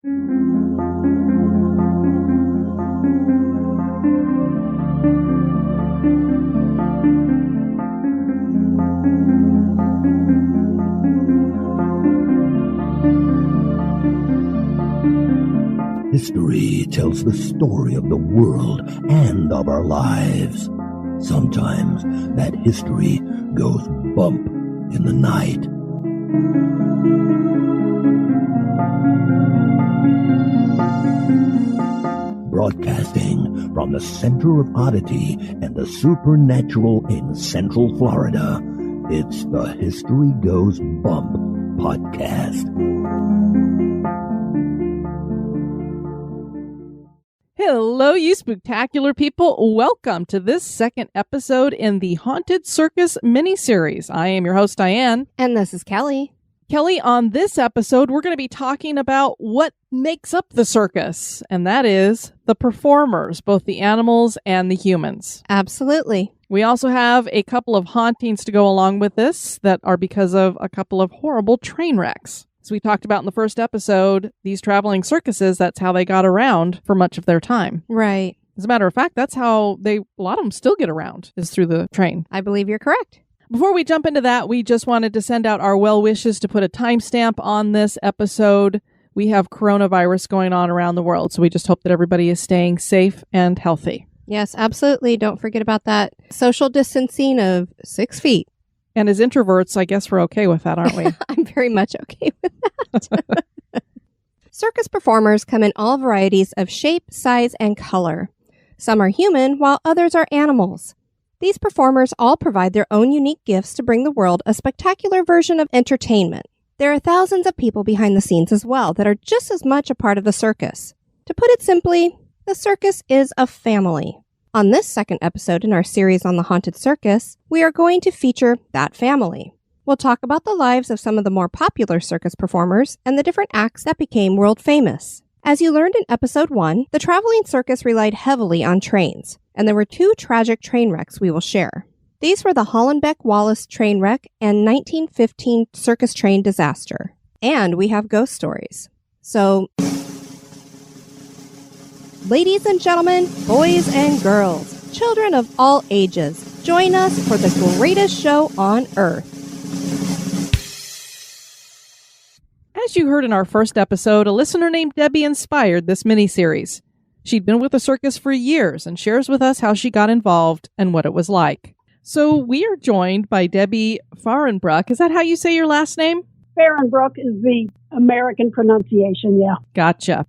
History tells the story of the world and of our lives. Sometimes that history goes bump in the night. Broadcasting from the center of oddity and the supernatural in Central Florida, it's the History Goes Bump podcast. Hello, you spooktacular people. Welcome to this second episode in the Haunted Circus miniseries. I am your host, Diane. And this is Kelly. Kelly, on this episode, we're going to be talking about what makes up the circus, and that is the performers, both the animals and the humans. Absolutely. We also have a couple of hauntings to go along with this that are because of a couple of horrible train wrecks. As we talked about in the first episode, these traveling circuses, that's how they got around for much of their time. Right. As a matter of fact, that's how a lot of them still get around, is through the train. I believe you're correct. Before we jump into that, we just wanted to send out our well wishes to put a timestamp on this episode. We have coronavirus going on around the world, so we just hope that everybody is staying safe and healthy. Yes, absolutely. Don't forget about that social distancing of 6 feet. And as introverts, I guess we're okay with that, aren't we? I'm very much okay with that. Circus performers come in all varieties of shape, size, and color. Some are human, while others are animals. These performers all provide their own unique gifts to bring the world a spectacular version of entertainment. There are thousands of people behind the scenes as well that are just as much a part of the circus. To put it simply, the circus is a family. On this second episode in our series on the Haunted Circus, we are going to feature that family. We'll talk about the lives of some of the more popular circus performers and the different acts that became world famous. As you learned in episode 1, the traveling circus relied heavily on trains, and there were 2 tragic train wrecks we will share. These were the Hallenbeck-Wallace Train Wreck and 1915 Circus Train Disaster. And we have ghost stories. So, ladies and gentlemen, boys and girls, children of all ages, join us for the greatest show on Earth. As you heard in our first episode, a listener named Debbie inspired this miniseries. She'd been with the circus for years and shares with us how she got involved and what it was like. So we are joined by Debbie Fahrenbruck. Is that how you say your last name? Fahrenbruck is the American pronunciation, yeah. Gotcha.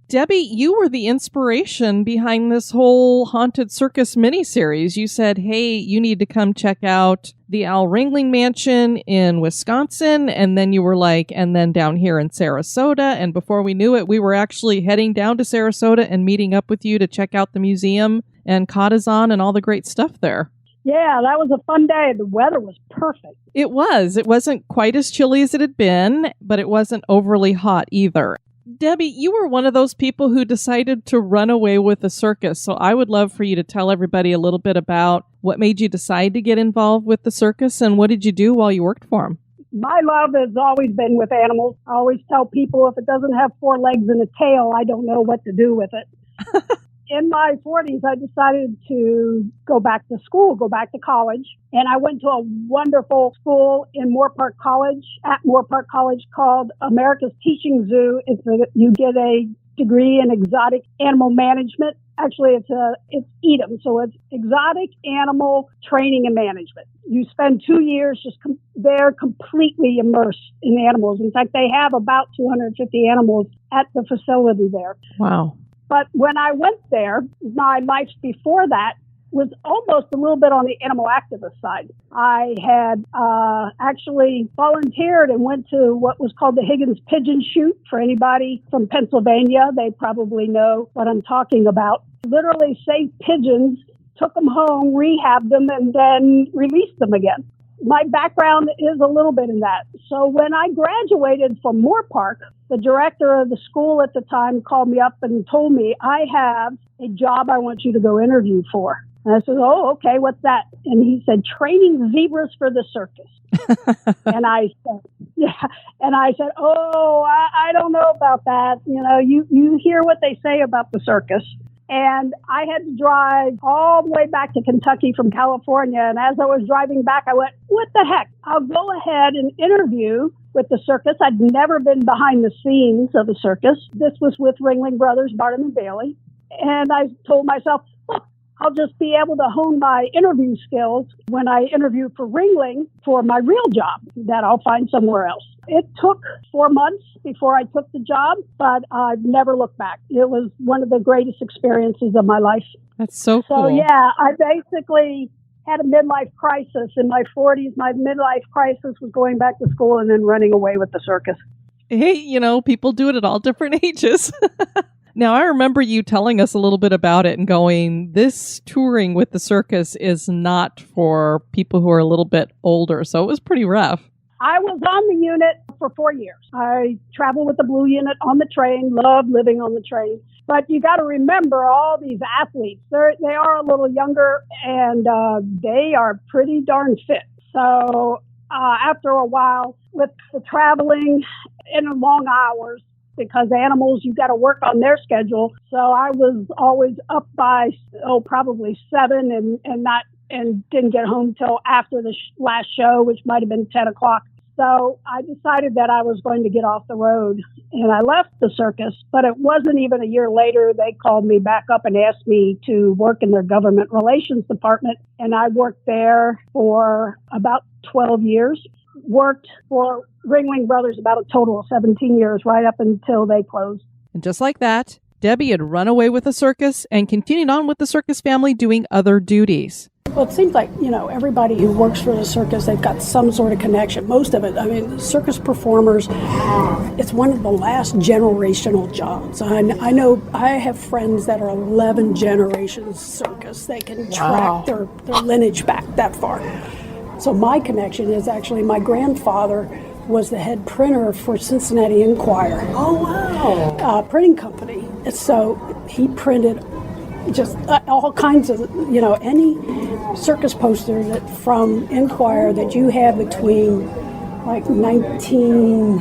Debbie, you were the inspiration behind this whole Haunted Circus miniseries. You said, hey, you need to come check out the Al Ringling Mansion in Wisconsin. And then you were like, and then down here in Sarasota. And before we knew it, we were actually heading down to Sarasota and meeting up with you to check out the museum and Cottazon and all the great stuff there. Yeah, that was a fun day. The weather was perfect. It was. It wasn't quite as chilly as it had been, but it wasn't overly hot either. Debbie, you were one of those people who decided to run away with the circus. So I would love for you to tell everybody a little bit about what made you decide to get involved with the circus and what did you do while you worked for them? My love has always been with animals. I always tell people if it doesn't have 4 legs and a tail, I don't know what to do with it. In my 40s, I decided to go back to school, go back to college. And I went to a wonderful school in Moorpark College, called America's Teaching Zoo. You get a degree in exotic animal management. Actually, it's EATM, so it's exotic animal training and management. You spend 2 years just there completely immersed in the animals. In fact, they have about 250 animals at the facility there. Wow. But when I went there, my life before that was almost a little bit on the animal activist side. I had actually volunteered and went to what was called the Higgins Pigeon Shoot. For anybody from Pennsylvania, they probably know what I'm talking about. Literally saved pigeons, took them home, rehabbed them, and then released them again. My background is a little bit in that. So when I graduated from Moorpark, the director of the school at the time called me up and told me, I have a job I want you to go interview for. And I said, oh, okay, what's that? And he said, training zebras for the circus. And I said, yeah. And I said, oh, I don't know about that. You know, you hear what they say about the circus. And I had to drive all the way back to Kentucky from California. And as I was driving back, I went, what the heck? I'll go ahead and interview with the circus. I'd never been behind the scenes of a circus. This was with Ringling Brothers, Barnum and Bailey. And I told myself, look, I'll just be able to hone my interview skills when I interview for Ringling for my real job that I'll find somewhere else. It took 4 months before I took the job, but I've never looked back. It was one of the greatest experiences of my life. That's so cool. So, yeah, I basically had a midlife crisis in my 40s. My midlife crisis was going back to school and then running away with the circus. Hey, you know, people do it at all different ages. Now, I remember you telling us a little bit about it and going, this touring with the circus is not for people who are a little bit older. So it was pretty rough. I was on the unit for 4 years. I traveled with the Blue Unit on the train, loved living on the train. But you got to remember all these athletes, they are a little younger and they are pretty darn fit. So after a while with the traveling in long hours, because animals, you got to work on their schedule. So I was always up by, probably 7 and didn't get home till after the last show, which might have been 10 o'clock. So I decided that I was going to get off the road and I left the circus, but it wasn't even a year later. They called me back up and asked me to work in their government relations department. And I worked there for about 12 years, worked for Ringling Brothers about a total of 17 years, right up until they closed. And just like that, Debbie had run away with the circus and continued on with the circus family doing other duties. Well, it seems like, everybody who works for the circus, they've got some sort of connection. Most of it, circus performers, it's one of the last generational jobs. I know I have friends that are 11 generations circus. They can track their lineage back that far. So my connection is actually my grandfather was the head printer for Cincinnati Enquirer. Oh, wow. Printing company. So he printed just all kinds of, any circus poster that from Enquirer that you have between like sometime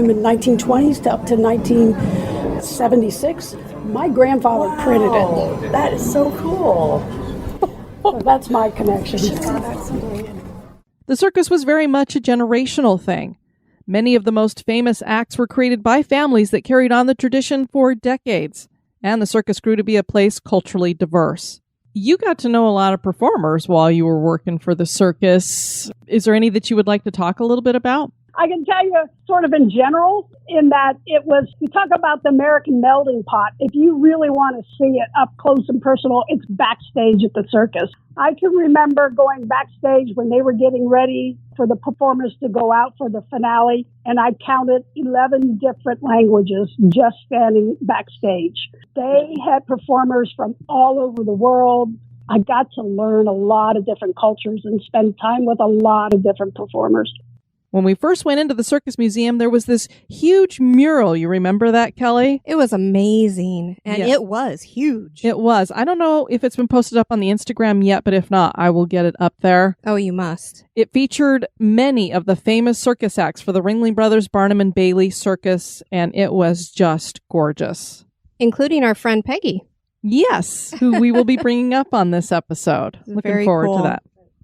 in 1920s to up to 1976. My grandfather printed it. That is so cool. So that's my connection. The circus was very much a generational thing. Many of the most famous acts were created by families that carried on the tradition for decades, and the circus grew to be a place culturally diverse. You got to know a lot of performers while you were working for the circus. Is there any that you would like to talk a little bit about? I can tell you sort of in general, in that you talk about the American melting pot. If you really want to see it up close and personal, it's backstage at the circus. I can remember going backstage when they were getting ready for the performers to go out for the finale, and I counted 11 different languages just standing backstage. They had performers from all over the world. I got to learn a lot of different cultures and spend time with a lot of different performers. When we first went into the Circus Museum, there was this huge mural. You remember that, Kelly? It was amazing, and It was huge. It was. I don't know if it's been posted up on the Instagram yet, but if not, I will get it up there. Oh, you must. It featured many of the famous circus acts for the Ringling Brothers, Barnum and Bailey Circus, and it was just gorgeous. Including our friend Peggy. Yes, who we will be bringing up on this episode. Looking forward to that.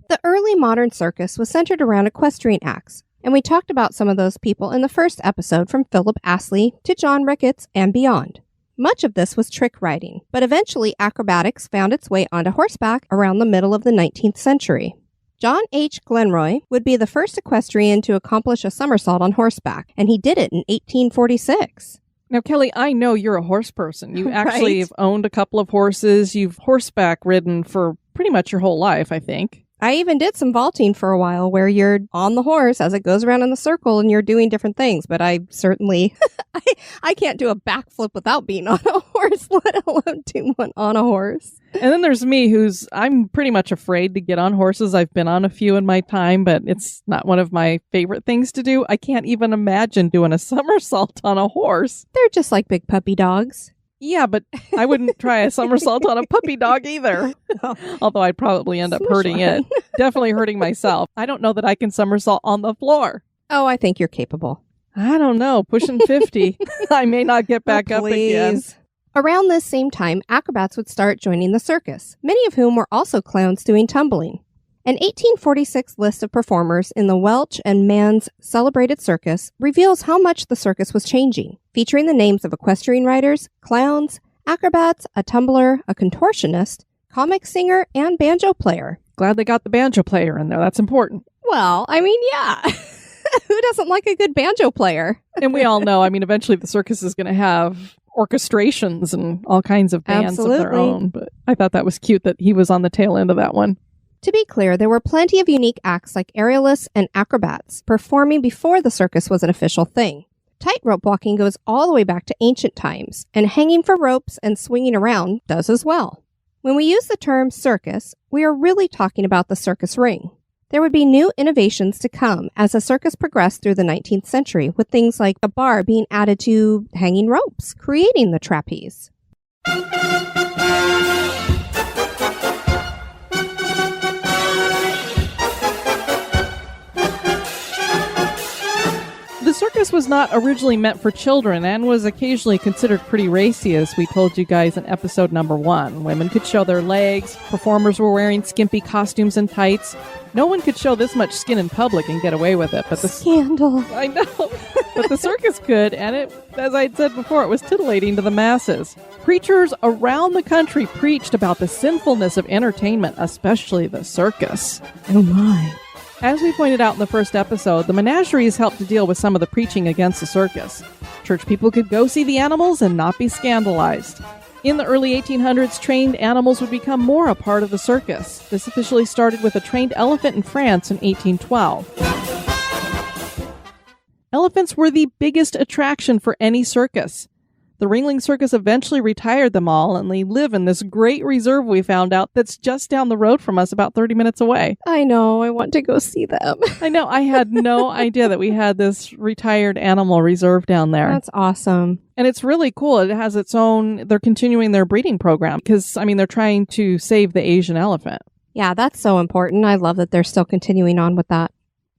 The early modern circus was centered around equestrian acts. And we talked about some of those people in the first episode, from Philip Astley to John Ricketts and beyond. Much of this was trick riding, but eventually acrobatics found its way onto horseback around the middle of the 19th century. John H. Glenroy would be the first equestrian to accomplish a somersault on horseback, and he did it in 1846. Now, Kelly, I know you're a horse person. You actually Right? have owned a couple of horses. You've horseback ridden for pretty much your whole life, I think. I even did some vaulting for a while where you're on the horse as it goes around in the circle and you're doing different things. But I certainly, I can't do a backflip without being on a horse, let alone do one on a horse. And then there's me, I'm pretty much afraid to get on horses. I've been on a few in my time, but it's not one of my favorite things to do. I can't even imagine doing a somersault on a horse. They're just like big puppy dogs. Yeah, but I wouldn't try a somersault on a puppy dog either. Although I'd probably end up hurting it. Definitely hurting myself. I don't know that I can somersault on the floor. Oh, I think you're capable. I don't know. Pushing 50. I may not get back up again. Around this same time, acrobats would start joining the circus, many of whom were also clowns doing tumbling. An 1846 list of performers in the Welch and Mann's celebrated circus reveals how much the circus was changing, featuring the names of equestrian riders, clowns, acrobats, a tumbler, a contortionist, comic singer, and banjo player. Glad they got the banjo player in there. That's important. Well, I mean, yeah. Who doesn't like a good banjo player? And we all know, I mean, eventually the circus is going to have orchestrations and all kinds of bands of their own. But I thought that was cute that he was on the tail end of that one. To be clear, there were plenty of unique acts like aerialists and acrobats performing before the circus was an official thing. Tightrope walking goes all the way back to ancient times, and hanging for ropes and swinging around does as well. When we use the term circus, we are really talking about the circus ring. There would be new innovations to come as the circus progressed through the 19th century, with things like a bar being added to hanging ropes, creating the trapeze. The circus was not originally meant for children and was occasionally considered pretty racy, as we told you guys in episode number 1. Women could show their legs, performers were wearing skimpy costumes and tights. No one could show this much skin in public and get away with it. But Scandal. I know. But the circus could, and it, as I said before, it was titillating to the masses. Preachers around the country preached about the sinfulness of entertainment, especially the circus. Oh my. As we pointed out in the first episode, the menageries helped to deal with some of the preaching against the circus. Church people could go see the animals and not be scandalized. In the early 1800s, trained animals would become more a part of the circus. This officially started with a trained elephant in France in 1812. Elephants were the biggest attraction for any circus. The Ringling Circus eventually retired them all, and they live in this great reserve we found out that's just down the road from us, about 30 minutes away. I know. I want to go see them. I know. I had no idea that we had this retired animal reserve down there. That's awesome. And it's really cool. It has its own, they're continuing their breeding program because, I mean, they're trying to save the Asian elephant. Yeah, that's so important. I love that they're still continuing on with that.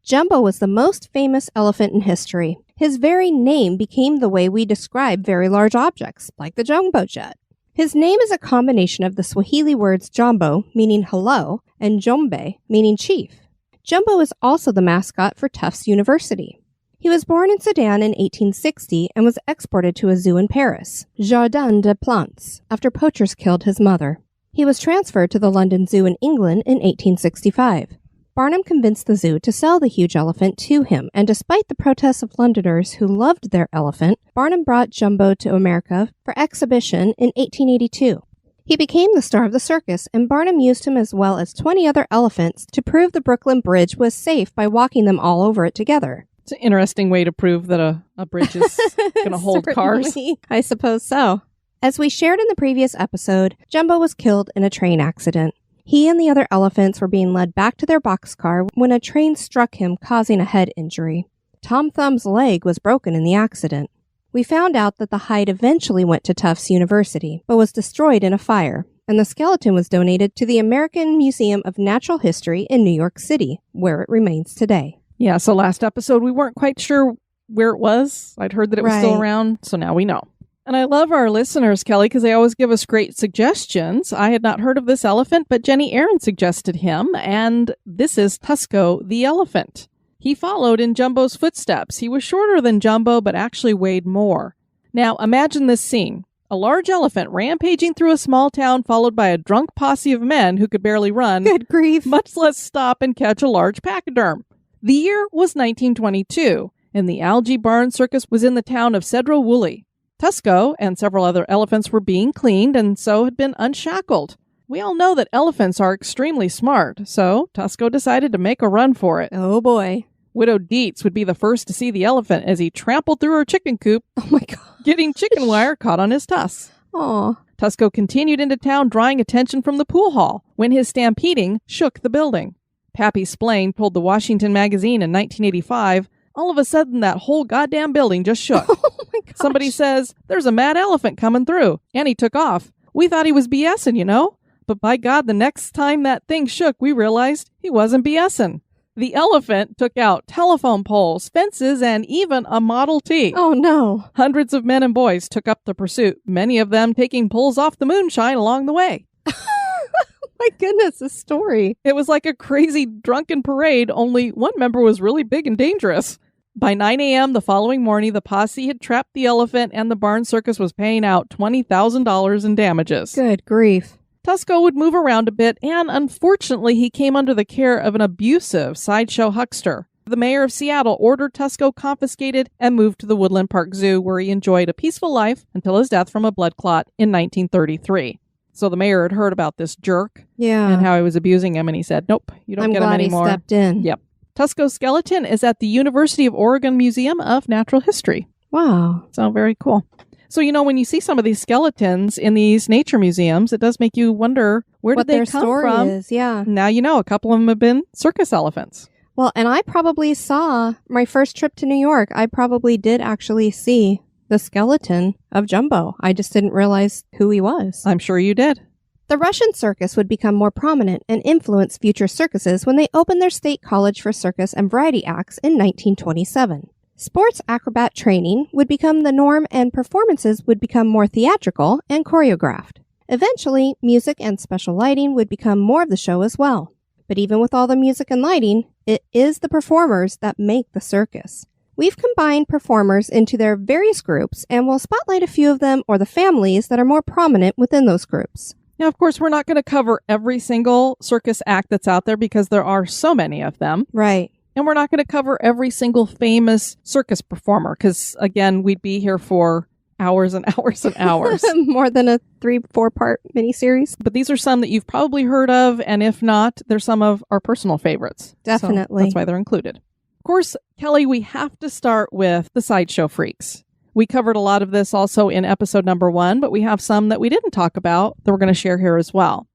Jumbo was the most famous elephant in history. His very name became the way we describe very large objects, like the jumbo jet. His name is a combination of the Swahili words Jambo, meaning hello, and Jombe, meaning chief. Jumbo is also the mascot for Tufts University. He was born in Sudan in 1860 and was exported to a zoo in Paris, Jardin des Plantes, after poachers killed his mother. He was transferred to the London Zoo in England in 1865. Barnum convinced the zoo to sell the huge elephant to him, and despite the protests of Londoners who loved their elephant, Barnum brought Jumbo to America for exhibition in 1882. He became the star of the circus, and Barnum used him as well as 20 other elephants to prove the Brooklyn Bridge was safe by walking them all over it together. It's an interesting way to prove that a bridge is going to hold cars. I suppose so. As we shared in the previous episode, Jumbo was killed in a train accident. He and the other elephants were being led back to their boxcar when a train struck him, causing a head injury. Tom Thumb's leg was broken in the accident. We found out that the hide eventually went to Tufts University, but was destroyed in a fire, and the skeleton was donated to the American Museum of Natural History in New York City, where it remains today. Yeah, so last episode we weren't quite sure where it was. I'd heard that it was still around, so now we know. And I love our listeners, Kelly, because they always give us great suggestions. I had not heard of this elephant, but Jenny Aaron suggested him, and this is Tusco the elephant. He followed in Jumbo's footsteps. He was shorter than Jumbo, but actually weighed more. Now, imagine this scene. A large elephant rampaging through a small town, followed by a drunk posse of men who could barely run. Good grief. Much less stop and catch a large pachyderm. The year was 1922, and the Algae Barn Circus was in the town of Cedro Woolley. Tusco and several other elephants were being cleaned and so had been unshackled. We all know that elephants are extremely smart, so Tusco decided to make a run for it. Oh boy. Widow Dietz would be the first to see the elephant as he trampled through her chicken coop, Oh my God. getting chicken wire caught on his tusks. Aw. Tusco continued into town, drawing attention from the pool hall, when his stampeding shook the building. Pappy Splain told the Washington Magazine in 1985, All of a sudden, that whole goddamn building just shook. Oh my gosh. Somebody says, there's a mad elephant coming through. And he took off. We thought he was BSing, you know? But by God, the next time that thing shook, we realized he wasn't BSing. The elephant took out telephone poles, fences, and even a Model T. Oh no. Hundreds of men and boys took up the pursuit, many of them taking pulls off the moonshine along the way. My goodness, this story. It was like a crazy drunken parade, only one member was really big and dangerous. By 9 a.m. the following morning, the posse had trapped the elephant and the barn circus was paying out $20,000 in damages. Good grief. Tusco would move around a bit, and unfortunately, he came under the care of an abusive sideshow huckster. The mayor of Seattle ordered Tusco confiscated and moved to the Woodland Park Zoo, where he enjoyed a peaceful life until his death from a blood clot in 1933. So the mayor had heard about this jerk and how he was abusing him, and he said, nope, you don't get him anymore. I'm glad he stepped in. Yep. Tusco's skeleton is at the University of Oregon Museum of Natural History. Wow. So very cool. So, you know, when you see some of these skeletons in these nature museums, it does make you wonder, where did they come from? Is, yeah. Now you know, a couple of them have been circus elephants. Well, and I probably saw my first trip to New York. I probably did actually see the skeleton of Jumbo. I just didn't realize who he was. I'm sure you did. The Russian circus would become more prominent and influence future circuses when they opened their state college for circus and variety acts in 1927. Sports acrobat training would become the norm and performances would become more theatrical and choreographed. Eventually, music and special lighting would become more of the show as well. But even with all the music and lighting, it is the performers that make the circus. We've combined performers into their various groups and will spotlight a few of them or the families that are more prominent within those groups. Now, of course, we're not going to cover every single circus act that's out there because there are so many of them. Right. And we're not going to cover every single famous circus performer because, again, we'd be here for hours and hours and hours. More than a 3-4 part miniseries. But these are some that you've probably heard of, and if not, they're some of our personal favorites. Definitely. So that's why they're included. Of course, Kelly, we have to start with the sideshow freaks. We covered a lot of this also in episode number 1, but we have some that we didn't talk about that we're going to share here as well.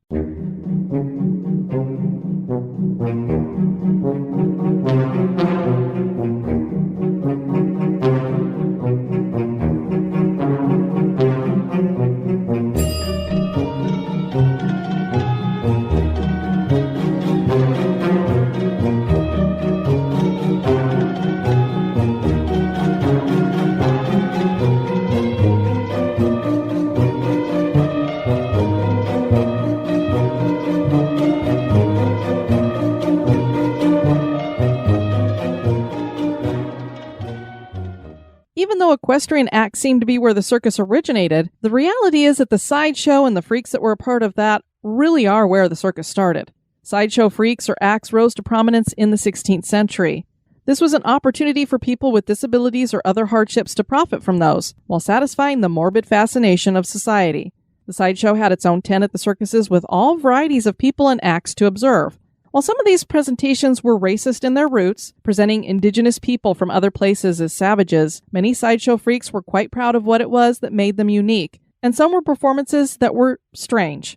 Even though equestrian acts seem to be where the circus originated, the reality is that the sideshow and the freaks that were a part of that really are where the circus started. Sideshow freaks or acts rose to prominence in the 16th century. This was an opportunity for people with disabilities or other hardships to profit from those, while satisfying the morbid fascination of society. The sideshow had its own tent at the circuses with all varieties of people and acts to observe. While some of these presentations were racist in their roots, presenting indigenous people from other places as savages, many sideshow freaks were quite proud of what it was that made them unique, and some were performances that were strange.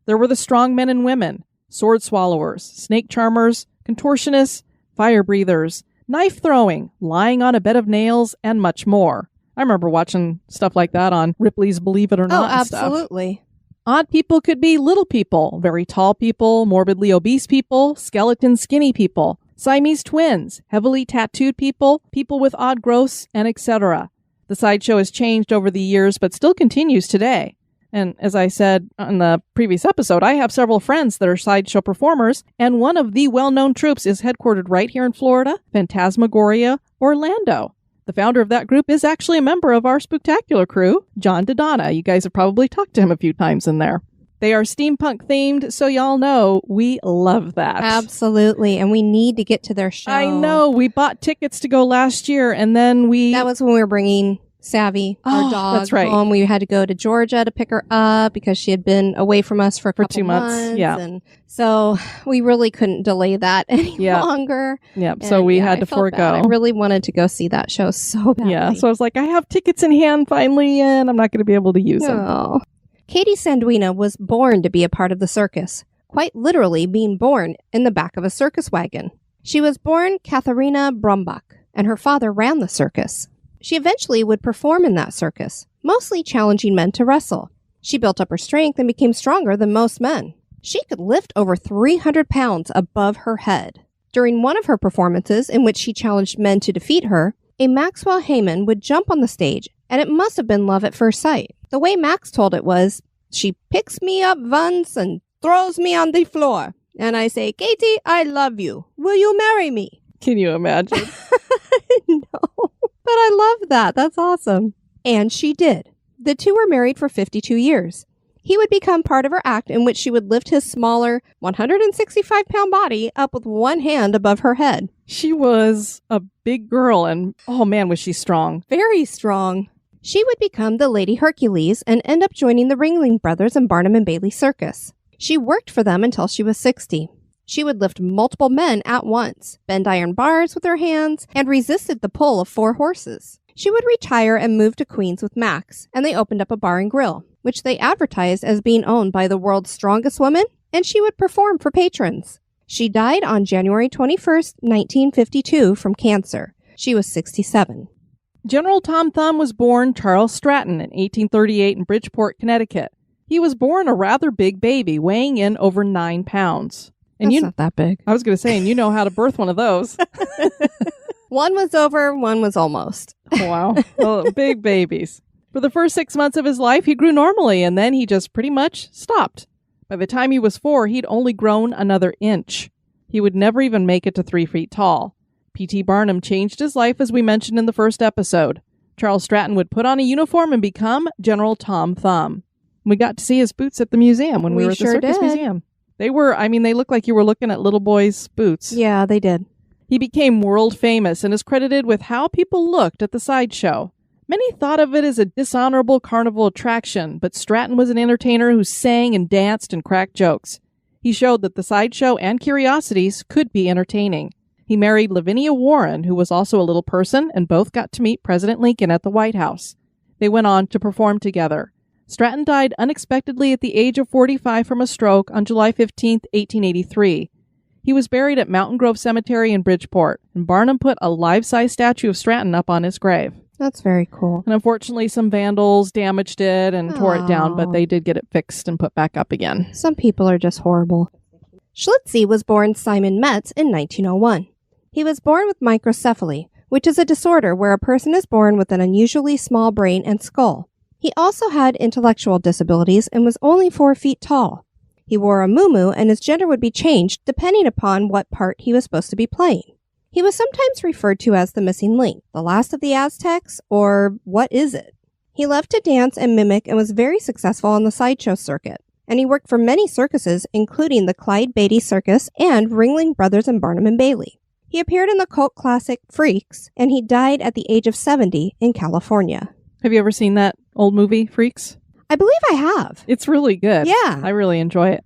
There were the strong men and women, sword swallowers, snake charmers, contortionists, fire breathers, knife throwing, lying on a bed of nails, and much more. I remember watching stuff like that on Ripley's Believe It or Not. Oh, absolutely. Odd people could be little people, very tall people, morbidly obese people, skeleton skinny people, Siamese twins, heavily tattooed people, people with odd growths, and etc. The sideshow has changed over the years, but still continues today. And as I said on the previous episode, I have several friends that are sideshow performers, and one of the well-known troupes is headquartered right here in Florida, Phantasmagoria, Orlando. The founder of that group is actually a member of our Spooktacular crew, John Dodonna. You guys have probably talked to him a few times in there. They are steampunk themed, so y'all know we love that. Absolutely. And we need to get to their show. I know. We bought tickets to go last year, and then That was when we were bringing Savvy, our dog, that's right. home. We had to go to Georgia to pick her up because she had been away from us for a couple 2 months. Yeah. And so we really couldn't delay that any longer. Yeah. So we had to forego. Bad. I really wanted to go see that show so badly. Yeah. So I was like, I have tickets in hand finally, and I'm not going to be able to use them. Oh. Katie Sanduina was born to be a part of the circus, quite literally being born in the back of a circus wagon. She was born Katharina Brombach. and her father ran the circus. She eventually would perform in that circus, mostly challenging men to wrestle. She built up her strength and became stronger than most men. She could lift over 300 pounds above her head. During one of her performances, in which she challenged men to defeat her, a Maxwell Heyman would jump on the stage, and it must have been love at first sight. The way Max told it was, "She picks me up once and throws me on the floor. And I say, 'Katie, I love you. Will you marry me?'" Can you imagine? No, but I love that. That's awesome. And she did. The two were married for 52 years. He would become part of her act, in which she would lift his smaller 165-pound body up with one hand above her head. She was a big girl, and oh man, was she strong. Very strong. She would become the Lady Hercules and end up joining the Ringling Brothers and Barnum and Bailey Circus. She worked for them until she was 60. She would lift multiple men at once, bend iron bars with her hands, and resisted the pull of 4 horses. She would retire and move to Queens with Max, and they opened up a bar and grill, which they advertised as being owned by the world's strongest woman, and she would perform for patrons. She died on January 21st, 1952 from cancer. She was 67. General Tom Thumb was born Charles Stratton in 1838 in Bridgeport, Connecticut. He was born a rather big baby, weighing in over 9 pounds. And That's not that big. I was going to say, and you know how to birth one of those. One was over, one was almost. Wow. Well, big babies. For the first 6 months of his life, he grew normally, and then he just pretty much stopped. By the time he was 4, he'd only grown another inch. He would never even make it to 3 feet tall. P.T. Barnum changed his life, as we mentioned in the first episode. Charles Stratton would put on a uniform and become General Tom Thumb. We got to see his boots at the museum when we were at the Circus Museum. They looked like you were looking at little boys' boots. Yeah, they did. He became world famous and is credited with how people looked at the sideshow. Many thought of it as a dishonorable carnival attraction, but Stratton was an entertainer who sang and danced and cracked jokes. He showed that the sideshow and curiosities could be entertaining. He married Lavinia Warren, who was also a little person, and both got to meet President Lincoln at the White House. They went on to perform together. Stratton died unexpectedly at the age of 45 from a stroke on July 15, 1883. He was buried at Mountain Grove Cemetery in Bridgeport, and Barnum put a life-size statue of Stratton up on his grave. That's very cool. And unfortunately, some vandals damaged it and tore it down, but they did get it fixed and put back up again. Some people are just horrible. Schlitzie was born Simon Metz in 1901. He was born with microcephaly, which is a disorder where a person is born with an unusually small brain and skull. He also had intellectual disabilities and was only 4 feet tall. He wore a muumuu, and his gender would be changed depending upon what part he was supposed to be playing. He was sometimes referred to as the missing link, the last of the Aztecs, or what is it? He loved to dance and mimic and was very successful on the sideshow circuit. And he worked for many circuses, including the Clyde Beatty Circus and Ringling Brothers and Barnum and Bailey. He appeared in the cult classic Shrieks, and he died at the age of 70 in California. Have you ever seen that old movie, Freaks? I believe I have. It's really good. Yeah. I really enjoy it.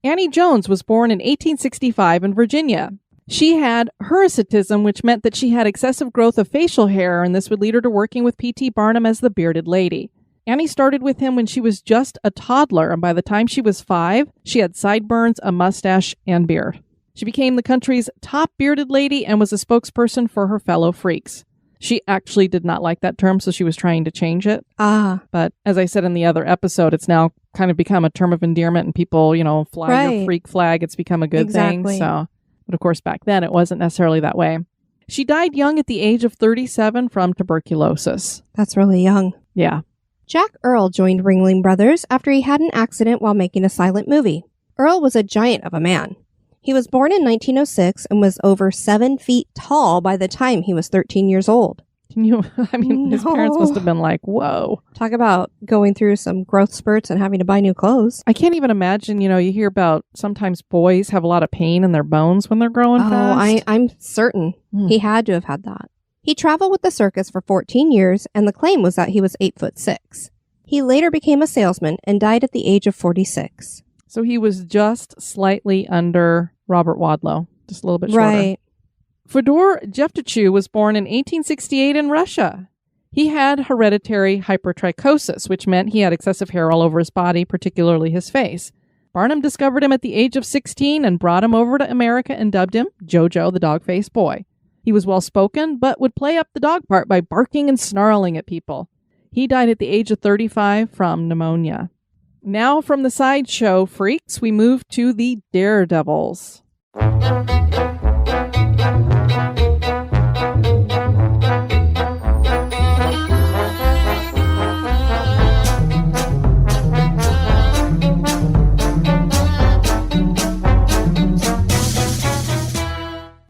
Annie Jones was born in 1865 in Virginia. She had hirsutism, which meant that she had excessive growth of facial hair, and this would lead her to working with P.T. Barnum as the bearded lady. Annie started with him when she was just a toddler, and by the time she was 5, she had sideburns, a mustache, and beard. She became the country's top bearded lady and was a spokesperson for her fellow freaks. She actually did not like that term, so she was trying to change it. But as I said in the other episode, it's now kind of become a term of endearment, and people, fly your freak flag. It's become a good thing. So, but of course, back then, it wasn't necessarily that way. She died young at the age of 37 from tuberculosis. That's really young. Yeah. Jack Earl joined Ringling Brothers after he had an accident while making a silent movie. Earl was a giant of a man. He was born in 1906 and was over 7 feet tall by the time he was 13 years old. His parents must have been like, whoa. Talk about going through some growth spurts and having to buy new clothes. I can't even imagine, you hear about sometimes boys have a lot of pain in their bones when they're growing fast. I'm certain he had to have had that. He traveled with the circus for 14 years, and the claim was that he was 8'6". He later became a salesman and died at the age of 46. So he was just slightly under Robert Wadlow, just a little bit shorter. Right. Fyodor Yevtuchev was born in 1868 in Russia. He had hereditary hypertrichosis, which meant he had excessive hair all over his body, particularly his face. Barnum discovered him at the age of 16 and brought him over to America and dubbed him Jojo the Dog-Faced Boy. He was well-spoken, but would play up the dog part by barking and snarling at people. He died at the age of 35 from pneumonia. Now from the sideshow freaks, we move to the daredevils.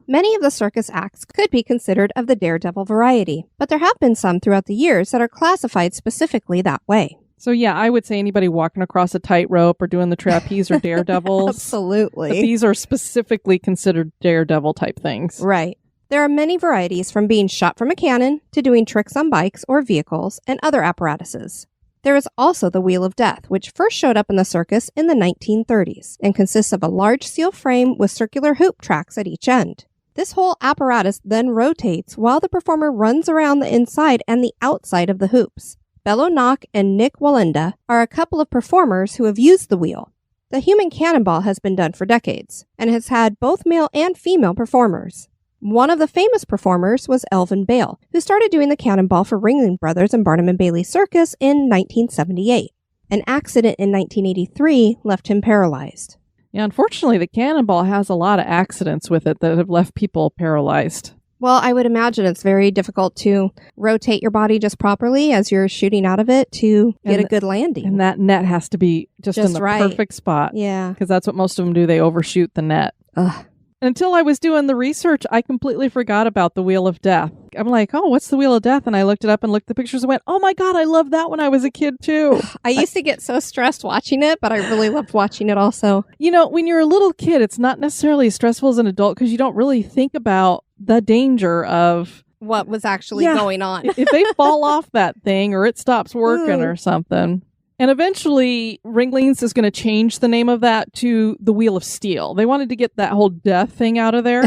Many of the circus acts could be considered of the daredevil variety, but there have been some throughout the years that are classified specifically that way. So yeah, I would say anybody walking across a tightrope or doing the trapeze or daredevils. Absolutely. But these are specifically considered daredevil type things. Right. There are many varieties, from being shot from a cannon to doing tricks on bikes or vehicles and other apparatuses. There is also the Wheel of Death, which first showed up in the circus in the 1930s and consists of a large steel frame with circular hoop tracks at each end. This whole apparatus then rotates while the performer runs around the inside and the outside of the hoops. Bello Knock and Nick Walenda are a couple of performers who have used the wheel. The human cannonball has been done for decades and has had both male and female performers. One of the famous performers was Elvin Bale, who started doing the cannonball for Ringling Brothers and Barnum and Bailey Circus in 1978. An accident in 1983 left him paralyzed. Yeah, unfortunately, the cannonball has a lot of accidents with it that have left people paralyzed. Well, I would imagine it's very difficult to rotate your body just properly as you're shooting out of it to get a good landing. And that net has to be just in the right. perfect spot. Yeah. Because that's what most of them do. They overshoot the net. Ugh. Until I was doing the research, I completely forgot about the Wheel of Death. I'm like, oh, what's the Wheel of Death? And I looked it up and looked at the pictures and went, oh my God, I loved that when I was a kid too. I used to get so stressed watching it, but I really loved watching it also. You know, when you're a little kid, it's not necessarily as stressful as an adult because you don't really think about the danger of what was actually going on. If they fall off that thing or it stops working or something. And eventually, Ringlings is going to change the name of that to the Wheel of Steel. They wanted to get that whole death thing out of there.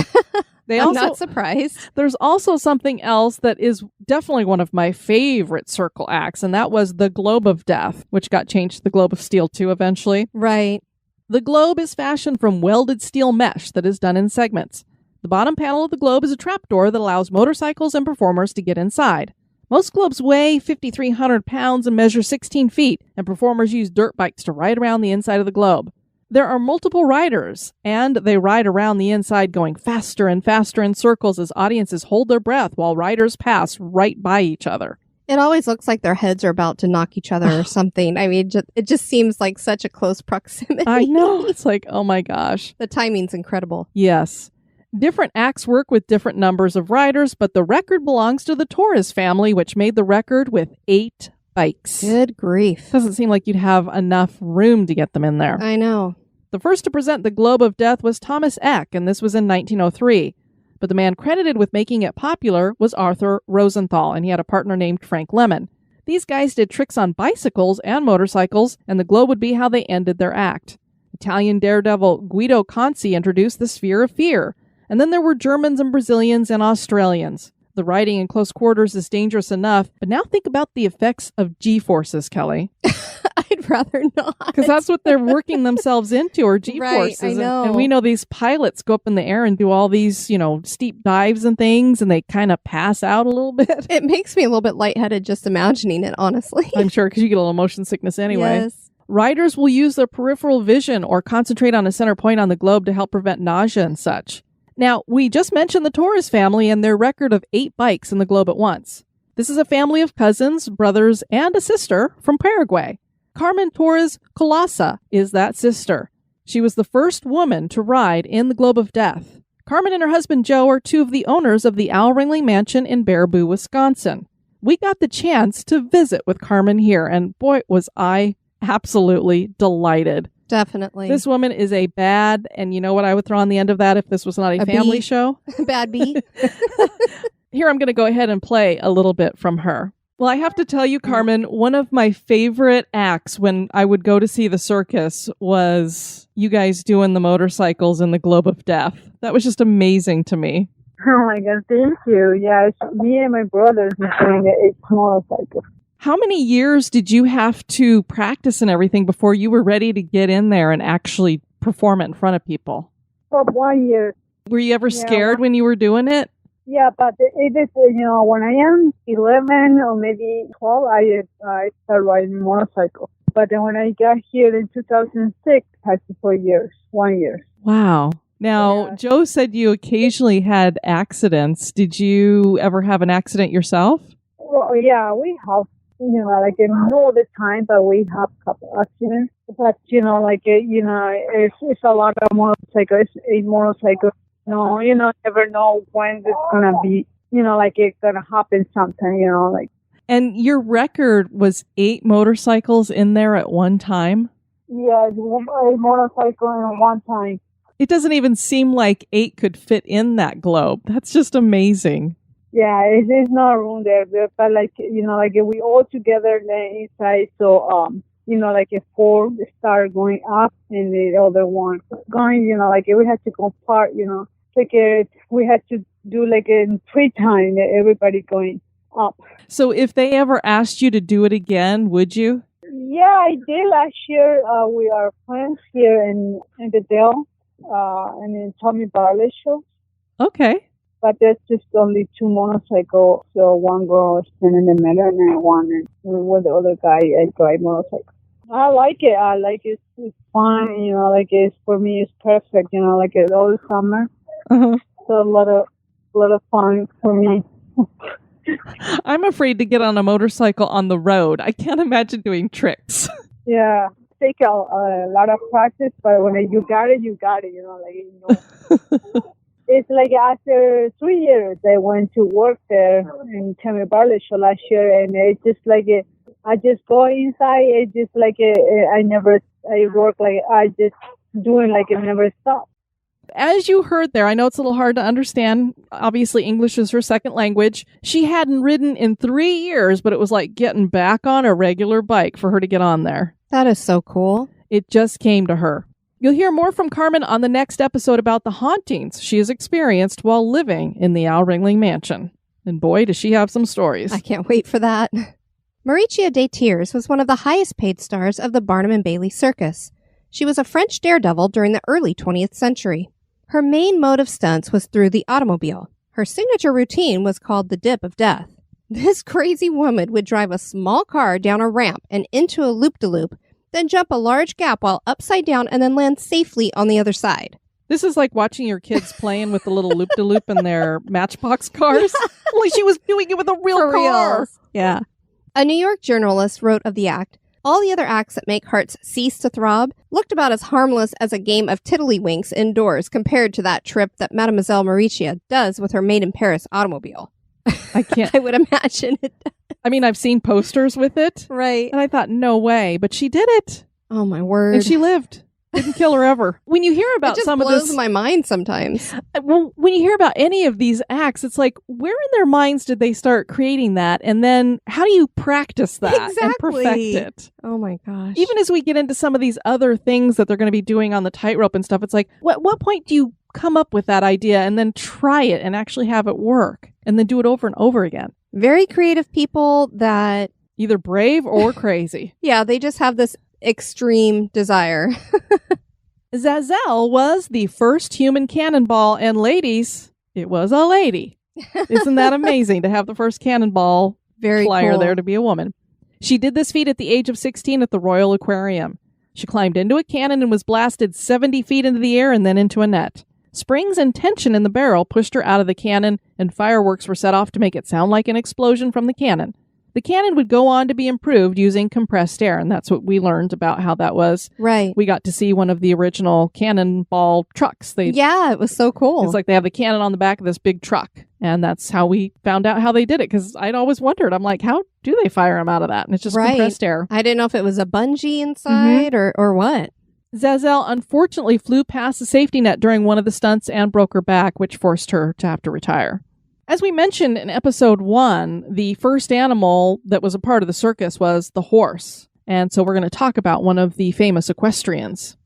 I'm not surprised. There's also something else that is definitely one of my favorite circle acts, and that was the Globe of Death, which got changed to the Globe of Steel too eventually. Right. The globe is fashioned from welded steel mesh that is done in segments. The bottom panel of the globe is a trapdoor that allows motorcycles and performers to get inside. Most globes weigh 5,300 pounds and measure 16 feet, and performers use dirt bikes to ride around the inside of the globe. There are multiple riders, and they ride around the inside going faster and faster in circles as audiences hold their breath while riders pass right by each other. It always looks like their heads are about to knock each other or something. I mean, it just seems like such a close proximity. I know. It's like, oh my gosh. The timing's incredible. Yes. Different acts work with different numbers of riders, but the record belongs to the Torres family, which made the record with 8 bikes. Good grief. Doesn't seem like you'd have enough room to get them in there. I know. The first to present the Globe of Death was Thomas Eck, and this was in 1903. But the man credited with making it popular was Arthur Rosenthal, and he had a partner named Frank Lemon. These guys did tricks on bicycles and motorcycles, and the globe would be how they ended their act. Italian daredevil Guido Conci introduced the Sphere of Fear. And then there were Germans and Brazilians and Australians. The riding in close quarters is dangerous enough, but now think about the effects of G-forces, Kelly. I'd rather not. Because that's what they're working themselves into, or G-forces. Right, I know. And we know these pilots go up in the air and do all these, steep dives and things, and they kind of pass out a little bit. It makes me a little bit lightheaded just imagining it, honestly. I'm sure, because you get a little motion sickness anyway. Yes. Riders will use their peripheral vision or concentrate on a center point on the globe to help prevent nausea and such. Now, we just mentioned the Torres family and their record of 8 bikes in the globe at once. This is a family of cousins, brothers, and a sister from Paraguay. Carmen Torres Colasa is that sister. She was the first woman to ride in the Globe of Death. Carmen and her husband Joe are 2 of the owners of the Al Ringling Mansion in Baraboo, Wisconsin. We got the chance to visit with Carmen here, and boy, was I absolutely delighted. Definitely. This woman is a bad, and you know what I would throw on the end of that if this was not a family bee. show? Bad bee. Here, I'm going to go ahead and play a little bit from her. Well, I have to tell you, Carmen, one of my favorite acts when I would go to see the circus was you guys doing the motorcycles in the Globe of Death. That was just amazing to me. Oh my God, thank you. Yes, me and my brothers were doing the 8 motorcycles. How many years did you have to practice and everything before you were ready to get in there and actually perform it in front of people? For 1 year. Were you ever scared when you were doing it? Yeah, but it is, when I am 11 or maybe 12, I started riding motorcycle. But then when I got here in 2006, I had 4 years, 1 year. Wow. Now, Yeah. Joe said you occasionally had accidents. Did you ever have an accident yourself? Well, yeah, we have, not all the time, but we have a couple accidents. But, it's a lot of motorcycles. It's a motorcycle. No, never know when it's going to be, it's going to happen sometime, And your record was 8 motorcycles in there at one time? Yeah, a motorcycle in one time. It doesn't even seem like 8 could fit in that globe. That's just amazing. Yeah, it's not room there, but we all together then inside. So, if 4 start going up and the other one going, we had to go apart, we had to do in 3 times, everybody going up. So if they ever asked you to do it again, would you? Yeah, I did last year. We are friends here in the Dale, and in Tommy Barley show. Okay. But there's just only 2 motorcycles. So one girl standing in the middle and then one with the other guy drive motorcycle. I like it. It's fun. It's for me. It's perfect. It's all summer. Uh-huh. So a lot of fun for me. I'm afraid to get on a motorcycle on the road. I can't imagine doing tricks. Yeah, take a lot of practice, but when you got it, you got it. It's like after 3 years, I went to work there in Tommy Barley show last year, and it's just I just go inside. It's just I work I just doing it never stop. As you heard there, I know it's a little hard to understand. Obviously, English is her second language. She hadn't ridden in 3 years, but it was like getting back on a regular bike for her to get on there. That is so cool. It just came to her. You'll hear more from Carmen on the next episode about the hauntings she has experienced while living in the Al Ringling Mansion. And boy, does she have some stories. I can't wait for that. Mauricia de Thiers was one of the highest paid stars of the Barnum and Bailey Circus. She was a French daredevil during the early 20th century. Her main mode of stunts was through the automobile. Her signature routine was called the Dip of Death. This crazy woman would drive a small car down a ramp and into a loop-de-loop, then jump a large gap while upside down and then land safely on the other side. This is like watching your kids playing with the little loop-de-loop in their Matchbox cars. Like she was doing it with a real For car. reals. Yeah. A New York journalist wrote of the act, "All the other acts that make hearts cease to throb looked about as harmless as a game of tiddlywinks indoors compared to that trip that Mademoiselle Mauricia does with her Made in Paris automobile." I can't. I would imagine it. I mean, I've seen posters with it. Right. And I thought, no way. But she did it. Oh, my word. And she lived. Didn't kill her ever. When you hear about it just some of blows this, my mind sometimes. well, when you hear about any of these acts, it's like, where in their minds did they start creating that? And then how do you practice that and perfect it? Oh my gosh. Even as we get into some of these other things that they're going to be doing on the tightrope and stuff, it's like, what point do you come up with that idea and then try it and actually have it work and then do it over and over again? Very creative people that... Either brave or crazy. Yeah, they just have this extreme desire. Zazelle was the first human cannonball, and ladies, it was a lady. Isn't that amazing to have the first cannonball Very flyer cool. there to be a woman? She did this feat at the age of 16 at the Royal Aquarium. She climbed into a cannon and was blasted 70 feet into the air and then into a net. Springs and tension in the barrel pushed her out of the cannon, and fireworks were set off to make it sound like an explosion from the cannon. The cannon would go on to be improved using compressed air, and that's what we learned about how that was. Right. We got to see one of the original cannonball trucks. Yeah, it was so cool. It's like they have the cannon on the back of this big truck, and that's how we found out how they did it, because I'd always wondered, I'm like, how do they fire them out of that? And it's just compressed air. I didn't know if it was a bungee inside or what. Zazelle unfortunately flew past the safety net during one of the stunts and broke her back, which forced her to have to retire. As we mentioned in episode 1, the first animal that was a part of the circus was the horse. And so we're going to talk about one of the famous equestrians.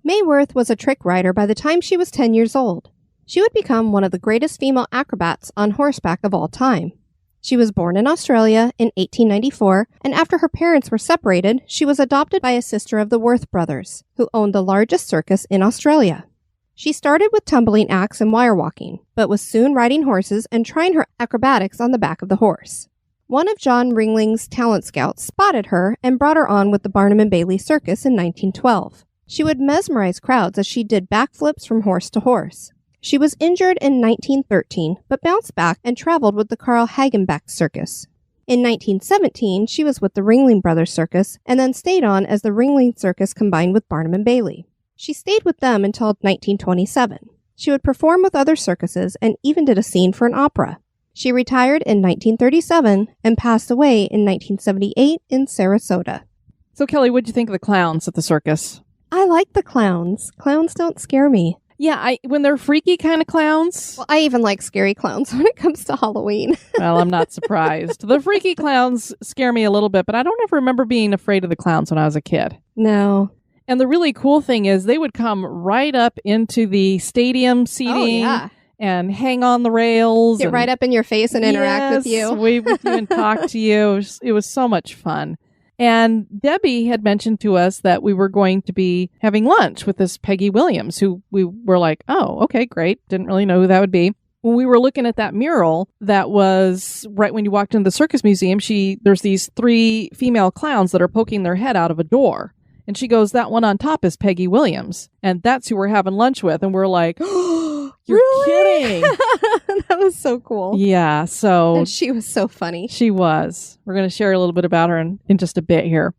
Mayworth was a trick rider by the time she was 10 years old. She would become one of the greatest female acrobats on horseback of all time. She was born in Australia in 1894, and after her parents were separated, she was adopted by a sister of the Worth brothers, who owned the largest circus in Australia. She started with tumbling acts and wire walking, but was soon riding horses and trying her acrobatics on the back of the horse. One of John Ringling's talent scouts spotted her and brought her on with the Barnum and Bailey Circus in 1912. She would mesmerize crowds as she did backflips from horse to horse. She was injured in 1913, but bounced back and traveled with the Carl Hagenbeck Circus. In 1917, she was with the Ringling Brothers Circus and then stayed on as the Ringling Circus combined with Barnum and Bailey. She stayed with them until 1927. She would perform with other circuses and even did a scene for an opera. She retired in 1937 and passed away in 1978 in Sarasota. So, Kelly, what'd you think of the clowns at the circus? I like the clowns. Clowns don't scare me. Yeah, when they're freaky kind of clowns. Well, I even like scary clowns when it comes to Halloween. Well, I'm not surprised. The freaky clowns scare me a little bit, but I don't ever remember being afraid of the clowns when I was a kid. No. And the really cool thing is they would come right up into the stadium seating and hang on the rails. Get right up in your face and interact with you. Wave with you and talk to you. It was so much fun. And Debbie had mentioned to us that we were going to be having lunch with this Peggy Williams, who we were like, oh, okay, great. Didn't really know who that would be. When we were looking at that mural that was right when you walked into the Circus Museum, there's these 3 female clowns that are poking their head out of a door. And she goes, that one on top is Peggy Williams. And that's who we're having lunch with. And we're like, oh, you're kidding. That was so cool. Yeah. So and she was so funny. She was. We're going to share a little bit about her in just a bit here.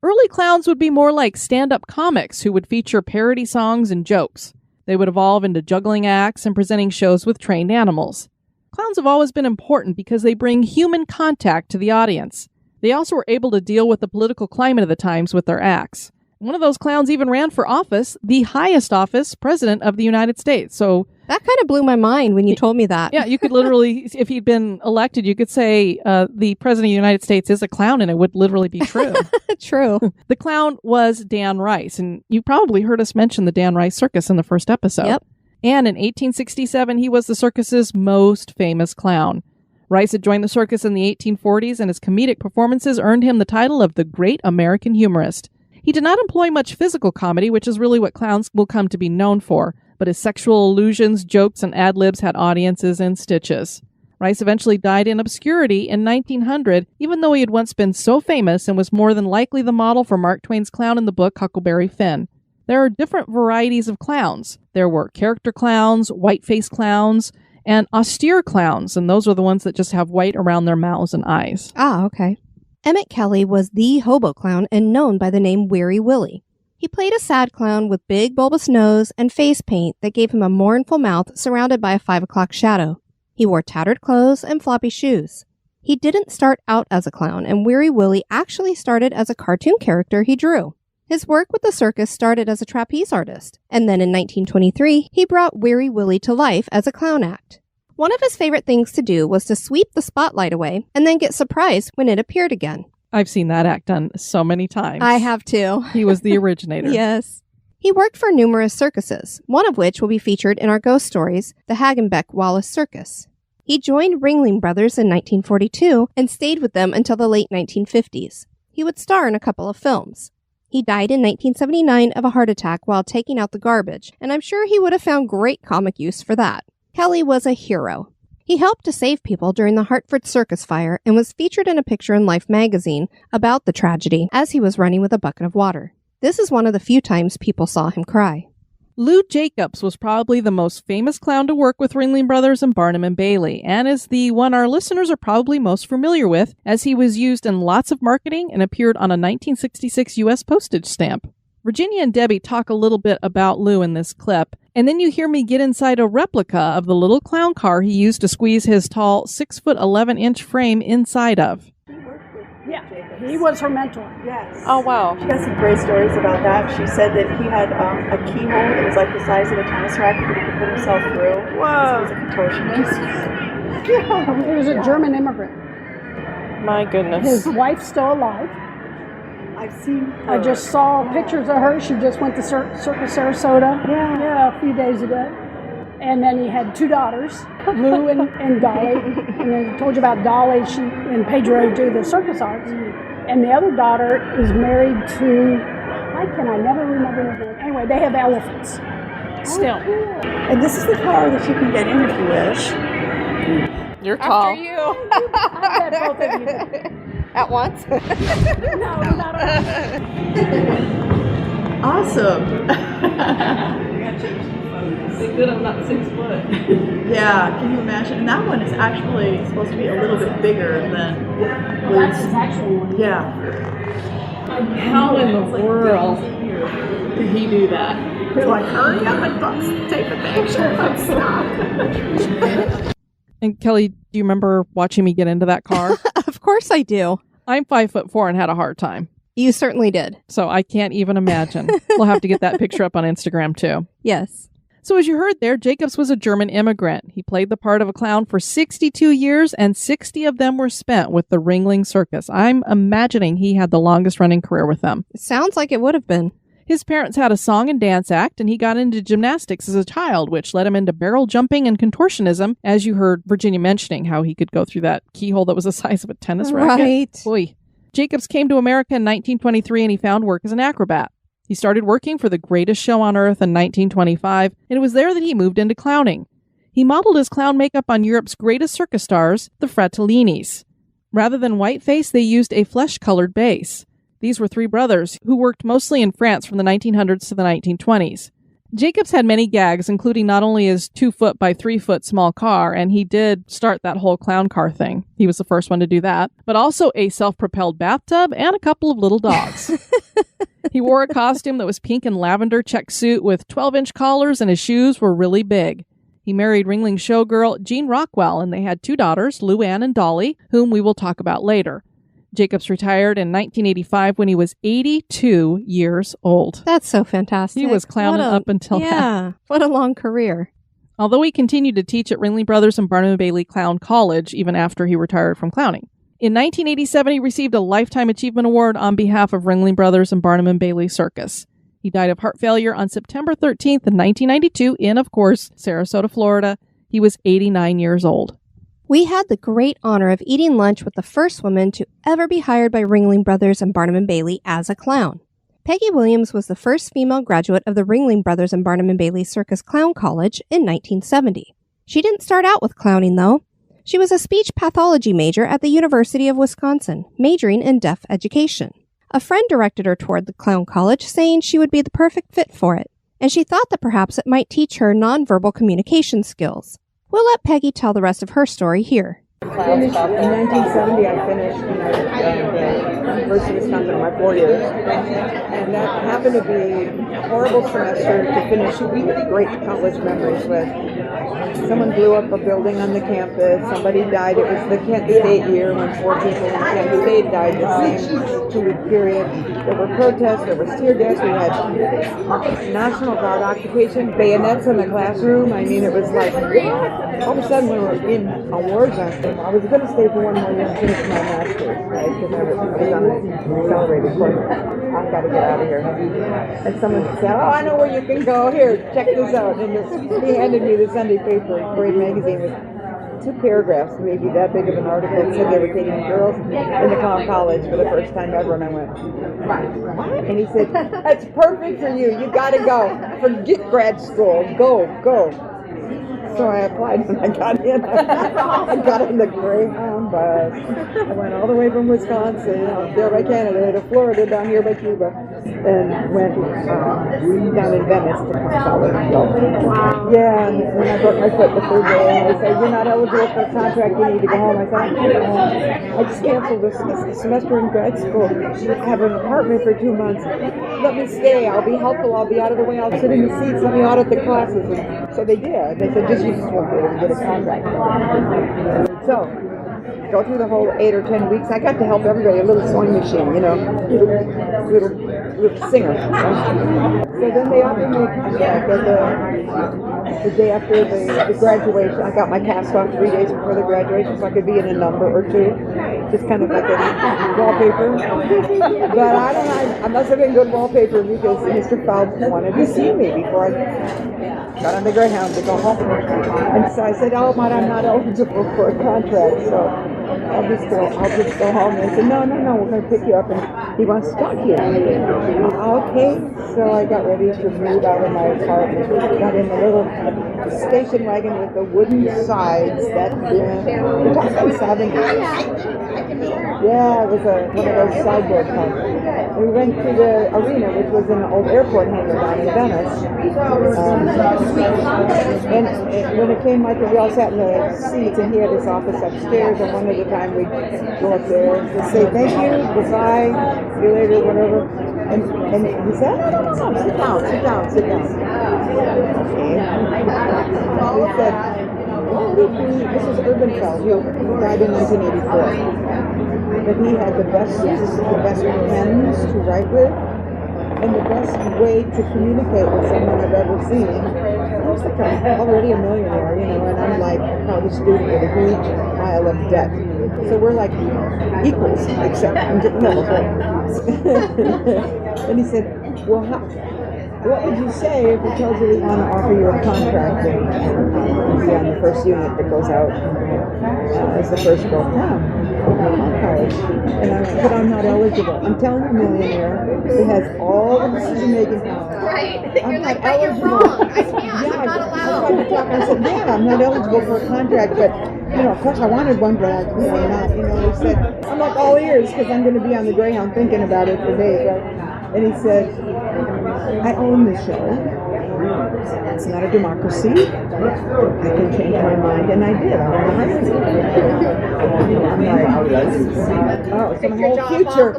Early clowns would be more like stand-up comics who would feature parody songs and jokes. They would evolve into juggling acts and presenting shows with trained animals. Clowns have always been important because they bring human contact to the audience. They also were able to deal with the political climate of the times with their acts. One of those clowns even ran for office, the highest office, President of the United States. So that kind of blew my mind when you told me that. Yeah, you could literally, if he'd been elected, you could say the President of the United States is a clown, and it would literally be true. True. The clown was Dan Rice, and you probably heard us mention the Dan Rice Circus in the first episode. Yep. And in 1867, he was the circus's most famous clown. Rice had joined the circus in the 1840s, and his comedic performances earned him the title of the Great American Humorist. He did not employ much physical comedy, which is really what clowns will come to be known for, but his sexual allusions, jokes, and ad-libs had audiences in stitches. Rice eventually died in obscurity in 1900, even though he had once been so famous and was more than likely the model for Mark Twain's clown in the book Huckleberry Finn. There are different varieties of clowns. There were character clowns, white-faced clowns, and austere clowns, and those are the ones that just have white around their mouths and eyes. Ah, okay. Emmett Kelly was the hobo clown and known by the name Weary Willie. He played a sad clown with big bulbous nose and face paint that gave him a mournful mouth surrounded by a 5 o'clock shadow. He wore tattered clothes and floppy shoes. He didn't start out as a clown, and Weary Willie actually started as a cartoon character he drew. His work with the circus started as a trapeze artist, and then in 1923, he brought Weary Willie to life as a clown act. One of his favorite things to do was to sweep the spotlight away and then get surprised when it appeared again. I've seen that act done so many times. I have too. He was the originator. Yes. He worked for numerous circuses, one of which will be featured in our ghost stories, the Hallenbeck-Wallace Circus. He joined Ringling Brothers in 1942 and stayed with them until the late 1950s. He would star in a couple of films. He died in 1979 of a heart attack while taking out the garbage, and I'm sure he would have found great comic use for that. Kelly was a hero. He helped to save people during the Hartford Circus fire and was featured in a picture in Life magazine about the tragedy as he was running with a bucket of water. This is one of the few times people saw him cry. Lou Jacobs was probably the most famous clown to work with Ringling Brothers and Barnum and Bailey, and is the one our listeners are probably most familiar with, as he was used in lots of marketing and appeared on a 1966 U.S. postage stamp. Virginia and Debbie talk a little bit about Lou in this clip, and then you hear me get inside a replica of the little clown car he used to squeeze his tall 6'11" frame inside of. Yeah, he was her mentor. Yes. Oh, wow. She has some great stories about that. She said that he had a keyhole that was like the size of a tennis racket that he could put himself through. Whoa. So he was a contortionist. Yeah, he was a German immigrant. My goodness. His wife's still alive. I've seen her. I just saw pictures of her. She just went to Circus Sarasota. Yeah. Yeah, a few days ago. And then he had two daughters, Lou and Dolly. And then I told you about Dolly, she and Pedro do the circus arts. And the other daughter is married to, why can I never remember her name? Anyway, they have elephants still. And this is the car that you can get in if you wish. You're tall. After you. I bet both of you. At once? No, not at all. Awesome. Thank good I'm not 6 foot. Yeah, can you imagine? And that one is actually supposed to be a little bit bigger than That's his actual one. Yeah. How in the world did he do that? They're like, hurry up and bust, take the picture, let's stop. And Kelly, do you remember watching me get into that car? Of course I do. I'm 5'4" and had a hard time. You certainly did. So I can't even imagine. We'll have to get that picture up on Instagram too. Yes. So as you heard there, Jacobs was a German immigrant. He played the part of a clown for 62 years, and 60 of them were spent with the Ringling Circus. I'm imagining he had the longest running career with them. It sounds like it would have been. His parents had a song and dance act, and he got into gymnastics as a child, which led him into barrel jumping and contortionism, as you heard Virginia mentioning how he could go through that keyhole that was the size of a tennis racket. Right. Boy. Jacobs came to America in 1923, and he found work as an acrobat. He started working for the Greatest Show on Earth in 1925, and it was there that he moved into clowning. He modeled his clown makeup on Europe's greatest circus stars, the Fratellinis. Rather than whiteface, they used a flesh-colored base. These were three brothers who worked mostly in France from the 1900s to the 1920s. Jacobs had many gags, including not only his 2-foot by 3-foot small car, and he did start that whole clown car thing. He was the first one to do that, but also a self-propelled bathtub and a couple of little dogs. He wore a costume that was pink and lavender check suit with 12-inch collars, and his shoes were really big. He married Ringling showgirl Jean Rockwell, and they had two daughters, Lou Ann and Dolly, whom we will talk about later. Jacobs retired in 1985 when he was 82 years old. That's so fantastic. He was clowning up until that. Yeah, what a long career. Although he continued to teach at Ringling Brothers and Barnum & Bailey Clown College even after he retired from clowning. In 1987, he received a Lifetime Achievement Award on behalf of Ringling Brothers and Barnum & Bailey Circus. He died of heart failure on September 13th in 1992 in, of course, Sarasota, Florida. He was 89 years old. We had the great honor of eating lunch with the first woman to ever be hired by Ringling Brothers and Barnum & Bailey as a clown. Peggy Williams was the first female graduate of the Ringling Brothers and Barnum & Bailey Circus Clown College in 1970. She didn't start out with clowning, though. She was a speech pathology major at the University of Wisconsin, majoring in deaf education. A friend directed her toward the clown college, saying she would be the perfect fit for it, and she thought that perhaps it might teach her nonverbal communication skills. We'll let Peggy tell the rest of her story here. In 1970, I finished the University of Wisconsin in my 4 years, and that happened to be a horrible semester to finish great college memories with. Someone blew up a building on the campus, somebody died. It was the Kent State year when 4 people in Kent State died the same 2-week period. There were protests, there was tear gas, we had National Guard occupation, bayonets in the classroom. I mean, it was like, what? All of a sudden we were in a war zone. I was going to stay for 1 more year and finish my master's, right? Because I was on an accelerated course. I've got to get out of here. And someone said, oh, I know where you can go. Here, check this out. And he handed me the Sunday paper, Parade magazine, with 2 paragraphs, maybe that big of an article, that said they were taking girls into clown college for the first time ever. And I went, what? And he said, that's perfect for you. You got to go. Forget grad school. Go. So I applied and I got in. I got in the Greyhound bus. I went all the way from Wisconsin, there by Canada, to Florida, down here by Cuba, and went down in Venice to college. Wow. Yeah, and when I broke my foot the 3rd day, and they said, you're not eligible for a contract, you need to go home. I said, I can't go home. I just canceled this semester in grad school. I have an apartment for 2 months. Let me stay. I'll be helpful. I'll be out of the way. I'll sit in the seats. Let me audit the classes. And so they did. They said, you just won't be able to get a contract. So, go through the whole 8 or 10 weeks. I got to help everybody, a little sewing machine, little singer. So then they offered me a contract the day after the graduation. I got my cast off 3 days before the graduation, so I could be in a number or 2, just kind of like a wallpaper. But I don't know, I must have been good wallpaper because Mr. Faub wanted to see me before I got on the Greyhound to go home. And so I said, oh, Mom, I'm not eligible for a contract, so I'll just go home. And I said, no, we're going to pick you up, and he wants to talk to you. Okay, so I got ready to move out of my apartment. Got in the little station wagon with the wooden sides that we're talking 70s. Yeah, it was one of those sideboard cars. We went to the arena, which was an old airport hangar down in Venice. And when it came my turn, we all sat in the seats, and he had his office upstairs, and one at a time we'd go up there and say, thank you, goodbye, see you later, whatever. And he said, no, sit down. Okay. He said, this is Urbanfeld, who died in 1984. But he had the best pens to write with, and the best way to communicate with someone I've ever seen. I was like already a millionaire, and I'm like a college student with a huge pile of debt. So we're like equals, except in different levels, right? And he said, well, what would you say if we told you we want to offer you a contract and be on the first unit that goes out as the first girl down? College. And I went, but I'm not eligible. I'm telling you, millionaire who has all the decision-making power. Right. I'm You're not like, but eligible. you're wrong. I can't. Yeah, I'm not allowed. I tried to talk. I said, yeah, I'm not eligible for a contract, but, of course I wanted one, but I'm not. He said, I'm like all ears because I'm going to be on the Greyhound thinking about it for days, right? And he said, I own the show. It's not a democracy. I can change my mind, and I did. I want to hire you. I'm like, oh, it's my whole future.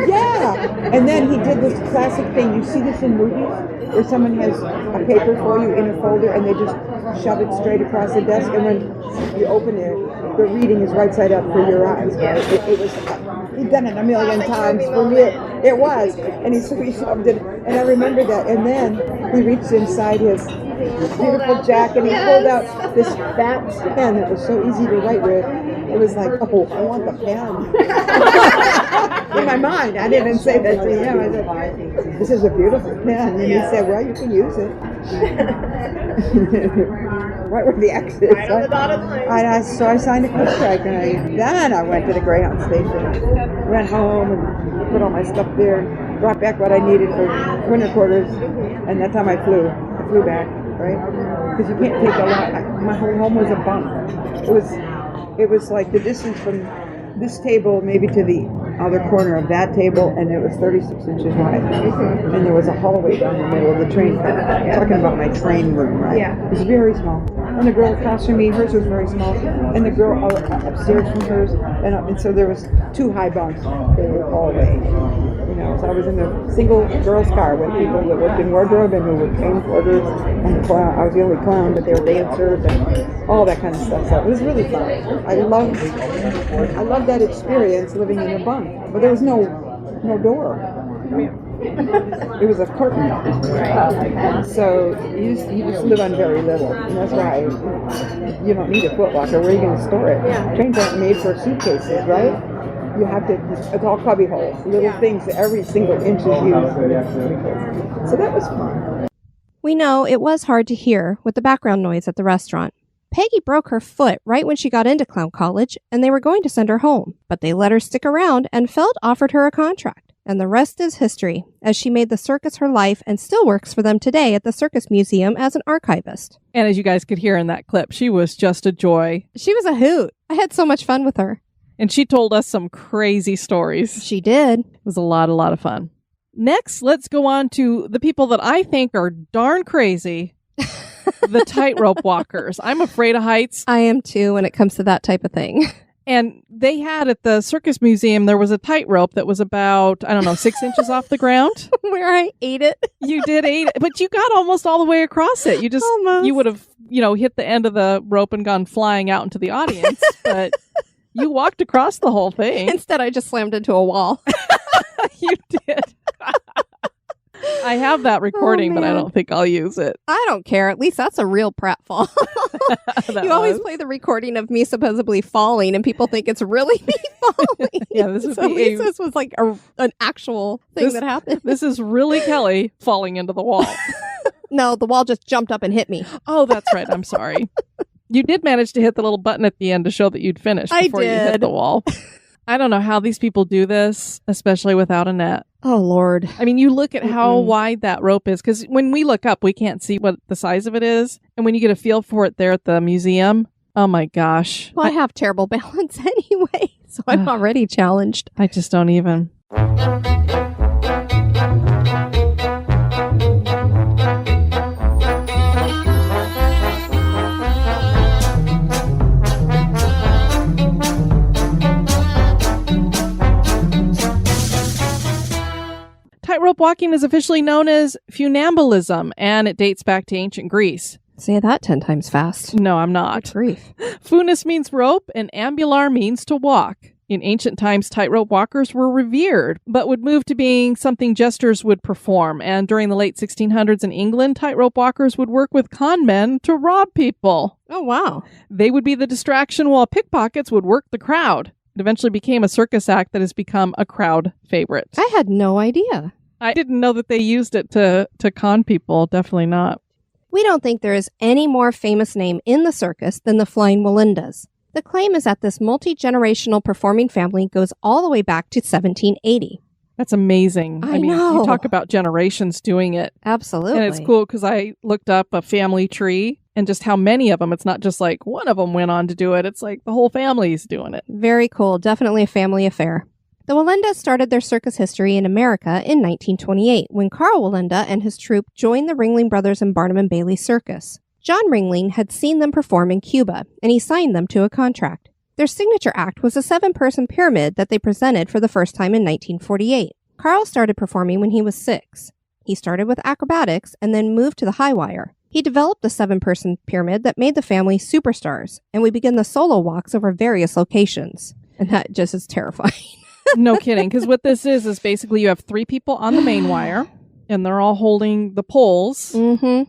Yeah. And then he did this classic thing. You see this in movies where someone has a paper for you in a folder, and they just shove it straight across the desk, and when you open it, the reading is right side up for your eyes. Right? It was. He'd done it a million times for me. It was. And he shoved it. And I remember that. And then he reached inside his beautiful jacket and he pulled out this fat pen that was so easy to write with. It was like, oh, I want the pen. In my mind, I didn't say that to him. I said, this is a beautiful pen. And he said, well, you can use it. Right where the X is. Right on the dotted line. So I signed a contract, and then I went to the Greyhound station, went home and put all my stuff there, brought back what I needed for winter quarters, and that time I flew back, right? Because you can't take a lot. My whole home was a bunk. It was like the distance from this table maybe to the other corner of that table, and it was 36 inches wide. And there was a hallway down the middle of the train car. I'm talking about my train room, right? Yeah. It was very small. And the girl across from me, hers was very small. And the girl upstairs from hers, and so there was 2 high bunks in the hallway. So I was in a single girls' car with people that worked in wardrobe and who were trained porters, and I was the only clown, but they were dancers and all that kind of stuff. So it was really fun. I loved that experience living in a bunk, but there was no door. It was a curtain. So you just live on very little, and that's why you don't need a footlocker. Where are you going to store it? Trains aren't made for suitcases, right? You have to, it's all cubby holes, little things, every single inch is used. So that was fun. We know it was hard to hear with the background noise at the restaurant. Peggy broke her foot right when she got into clown college, and they were going to send her home. But they let her stick around, and Feld offered her a contract. And the rest is history, as she made the circus her life and still works for them today at the Circus Museum as an archivist. And as you guys could hear in that clip, she was just a joy. She was a hoot. I had so much fun with her. And she told us some crazy stories. She did. It was a lot of fun. Next, let's go on to the people that I think are darn crazy. The tightrope walkers. I'm afraid of heights. I am too when it comes to that type of thing. And they had at the Circus Museum, there was a tightrope that was about, 6 inches off the ground. Where I ate it. You did eat it, but you got almost all the way across it. You would have, hit the end of the rope and gone flying out into the audience, but you walked across the whole thing. Instead, I just slammed into a wall. You did. I have that recording, but I don't think I'll use it. I don't care. At least that's a real pratfall. You always play the recording of me supposedly falling, and people think it's really me falling. Yeah, this is so at least this was like an actual thing that happened. This is really Kelly falling into the wall. No, the wall just jumped up and hit me. Oh, that's right. I'm sorry. You did manage to hit the little button at the end to show that you'd finished before you hit the wall. I don't know how these people do this, especially without a net. Oh, Lord. I mean, you look at how wide that rope is, because when we look up, we can't see what the size of it is. And when you get a feel for it there at the museum, oh my gosh. Well, I have terrible balance anyway, so I'm already challenged. I just don't even. Tightrope walking is officially known as funambulism, and it dates back to ancient Greece. Say that 10 times fast. No, I'm not. Good grief. Funus means rope, and ambular means to walk. In ancient times, tightrope walkers were revered, but would move to being something jesters would perform. And during the late 1600s in England, tightrope walkers would work with con men to rob people. Oh, wow. They would be the distraction while pickpockets would work the crowd. It eventually became a circus act that has become a crowd favorite. I had no idea. I didn't know that they used it to con people. Definitely not. We don't think there is any more famous name in the circus than the Flying Wallendas. The claim is that this multi-generational performing family goes all the way back to 1780. That's amazing. I know. You talk about generations doing it. Absolutely. And it's cool because I looked up a family tree and just how many of them. It's not just like one of them went on to do it. It's like the whole family's doing it. Very cool. Definitely a family affair. The Wallendas started their circus history in America in 1928 when Carl Wallenda and his troupe joined the Ringling Brothers and Barnum and Bailey Circus. John Ringling had seen them perform in Cuba, and he signed them to a contract. Their signature act was a 7-person pyramid that they presented for the first time in 1948. Carl started performing when he was 6. He started with acrobatics and then moved to the high wire. He developed the 7-person pyramid that made the family superstars, and we began the solo walks over various locations. And that just is terrifying. No kidding, because what this is basically you have 3 people on the main wire, and they're all holding the poles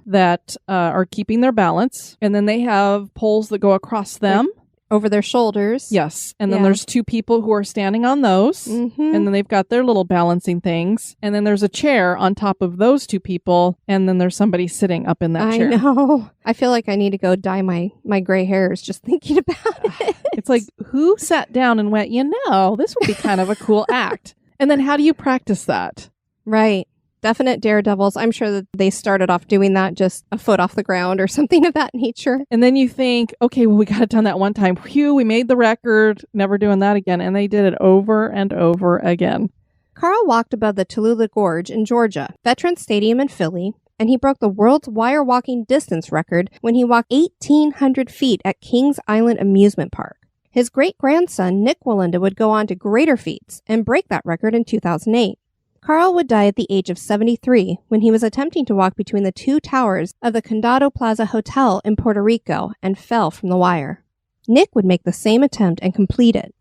that are keeping their balance, and then they have poles that go across them. Over their shoulders. Yes, and then there's 2 people who are standing on those, and then they've got their little balancing things, and then there's a chair on top of those 2 people, and then there's somebody sitting up in that chair. I know. I feel like I need to go dye my gray hairs just thinking about it. It's like, who sat down and went, this would be kind of a cool act? And then how do you practice that? Right. Definite daredevils. I'm sure that they started off doing that just a foot off the ground or something of that nature. And then you think, okay, well, we got it done that one time. Phew, we made the record. Never doing that again. And they did it over and over again. Carl walked above the Tallulah Gorge in Georgia, Veterans Stadium in Philly, and he broke the world's wire walking distance record when he walked 1,800 feet at Kings Island Amusement Park. His great-grandson, Nick Wallenda, would go on to greater feats and break that record in 2008. Carl would die at the age of 73 when he was attempting to walk between the 2 towers of the Condado Plaza Hotel in Puerto Rico and fell from the wire. Nick would make the same attempt and complete it.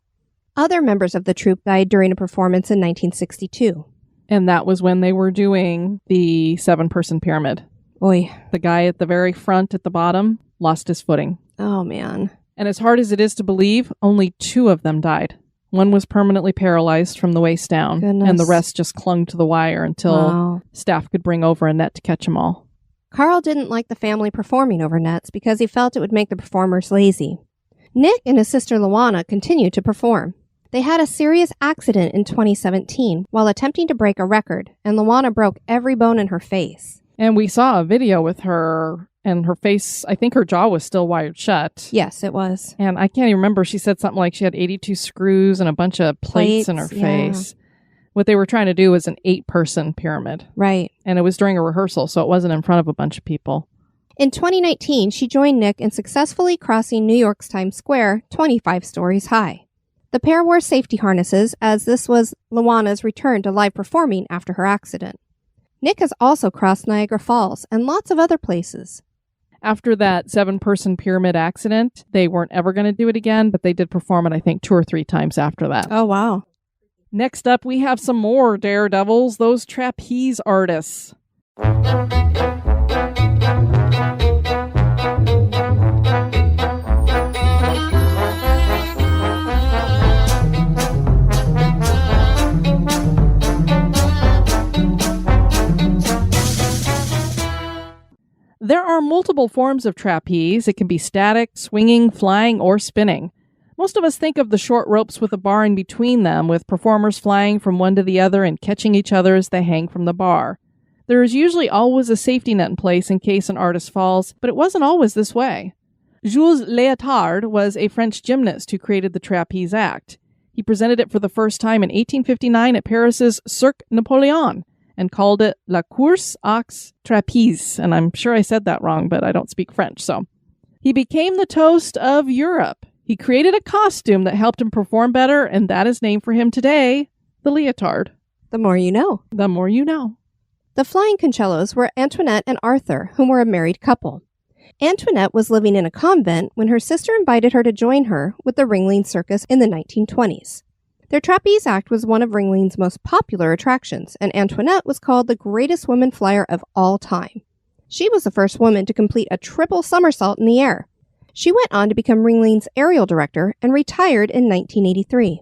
Other members of the troupe died during a performance in 1962. And that was when they were doing the 7-person pyramid. Oy. The guy at the very front at the bottom lost his footing. Oh, man. And as hard as it is to believe, only 2 of them died. One was permanently paralyzed from the waist down, and the rest just clung to the wire until staff could bring over a net to catch them all. Carl didn't like the family performing over nets because he felt it would make the performers lazy. Nick and his sister Luana continued to perform. They had a serious accident in 2017 while attempting to break a record, and Luana broke every bone in her face. And we saw a video with her, and her face, I think her jaw was still wired shut. Yes, it was. And I can't even remember. She said something like she had 82 screws and a bunch of plates in her face. What they were trying to do was an 8-person pyramid. Right. And it was during a rehearsal, so it wasn't in front of a bunch of people. In 2019, she joined Nick in successfully crossing New York's Times Square 25 stories high. The pair wore safety harnesses as this was Luana's return to live performing after her accident. Nick has also crossed Niagara Falls and lots of other places. After that 7-person pyramid accident, they weren't ever going to do it again, but they did perform it, I think, 2 or 3 times after that. Oh, wow. Next up, we have some more daredevils, those trapeze artists. There are multiple forms of trapeze. It can be static, swinging, flying, or spinning. Most of us think of the short ropes with a bar in between them, with performers flying from one to the other and catching each other as they hang from the bar. There is usually always a safety net in place in case an artist falls, but it wasn't always this way. Jules Léotard was a French gymnast who created the trapeze act. He presented it for the first time in 1859 at Paris's Cirque Napoléon and called it La Course aux Trapèzes. And I'm sure I said that wrong, but I don't speak French, so. He became the toast of Europe. He created a costume that helped him perform better, and that is named for him today, the leotard. The more you know. The more you know. The flying Concellos were Antoinette and Arthur, whom were a married couple. Antoinette was living in a convent when her sister invited her to join her with the Ringling Circus in the 1920s. Their trapeze act was one of Ringling's most popular attractions, and Antoinette was called the greatest woman flyer of all time. She was the first woman to complete a triple somersault in the air. She went on to become Ringling's aerial director and retired in 1983.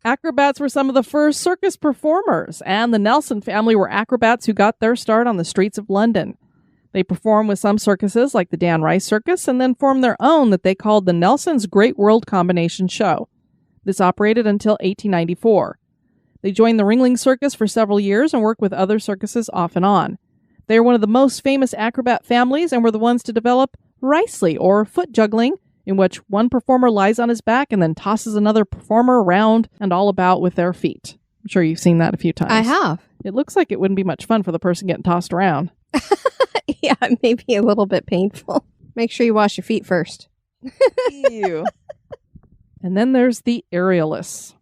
Acrobats were some of the first circus performers, and the Nelson family were acrobats who got their start on the streets of London. They performed with some circuses like the Dan Rice Circus and then formed their own that they called the Nelson's Great World Combination Show. This operated until 1894. They joined the Ringling Circus for several years and worked with other circuses off and on. They are one of the most famous acrobat families and were the ones to develop Riceley, or foot juggling, in which one performer lies on his back and then tosses another performer around and all about with their feet. I'm sure you've seen that a few times. I have. It looks like it wouldn't be much fun for the person getting tossed around. Yeah, maybe a little bit painful. Make sure you wash your feet first. Ew. And then there's the aerialists.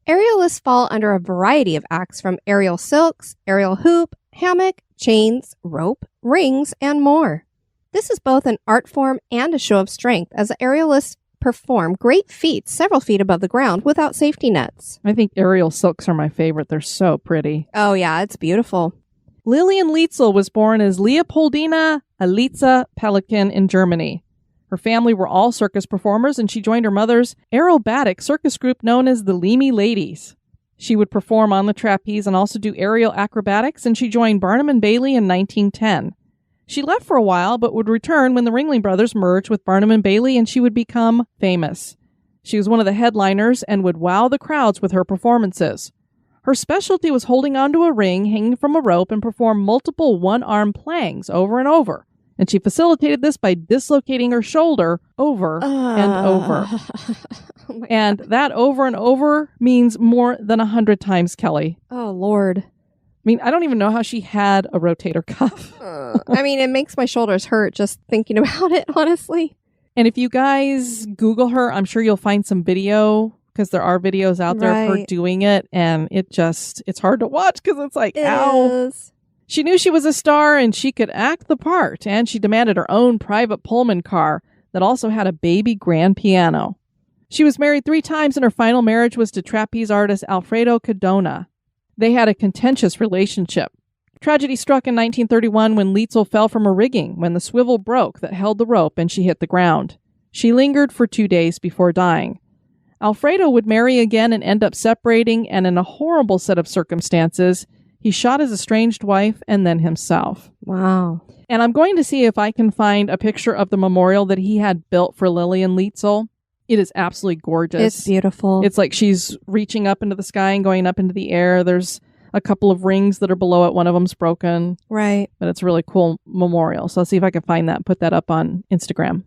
Aerialists fall under a variety of acts from aerial silks, aerial hoop, hammock, chains, rope, rings, and more. This is both an art form and a show of strength, as the aerialists perform great feats several feet above the ground without safety nets. I think aerial silks are my favorite. They're so pretty. Oh yeah, it's beautiful. Lilian Lietzel was born as Leopoldina Alitza Pelikan in Germany. Her family were all circus performers, and she joined her mother's aerobatic circus group known as the Leamy Ladies. She would perform on the trapeze and also do aerial acrobatics, and she joined Barnum and Bailey in 1910. She left for a while, but would return when the Ringling Brothers merged with Barnum and Bailey, and she would become famous. She was one of the headliners and would wow the crowds with her performances. Her specialty was holding onto a ring hanging from a rope and perform multiple one-arm planks over and over. And she facilitated this by dislocating her shoulder over and over. Oh and that over and over means more than 100 times, Kelly. Oh, Lord. I mean, I don't even know how she had a rotator cuff. It makes my shoulders hurt just thinking about it, honestly. And if you guys Google her, I'm sure you'll find some video, because there are videos out there of her doing it. And it's hard to watch because it's like, ow. She knew she was a star and she could act the part. And she demanded her own private Pullman car that also had a baby grand piano. She was married 3 times, and her final marriage was to trapeze artist Alfredo Cadona. They had a contentious relationship. Tragedy struck in 1931 when Lietzel fell from a rigging when the swivel broke that held the rope and she hit the ground. She lingered for 2 days before dying. Alfredo would marry again and end up separating, and in a horrible set of circumstances, he shot his estranged wife and then himself. Wow. And I'm going to see if I can find a picture of the memorial that he had built for Lilian Lietzel. It is absolutely gorgeous. It's beautiful. It's like she's reaching up into the sky and going up into the air. There's a couple of rings that are below it. One of them's broken. Right. But it's a really cool memorial. So I'll see if I can find that and put that up on Instagram.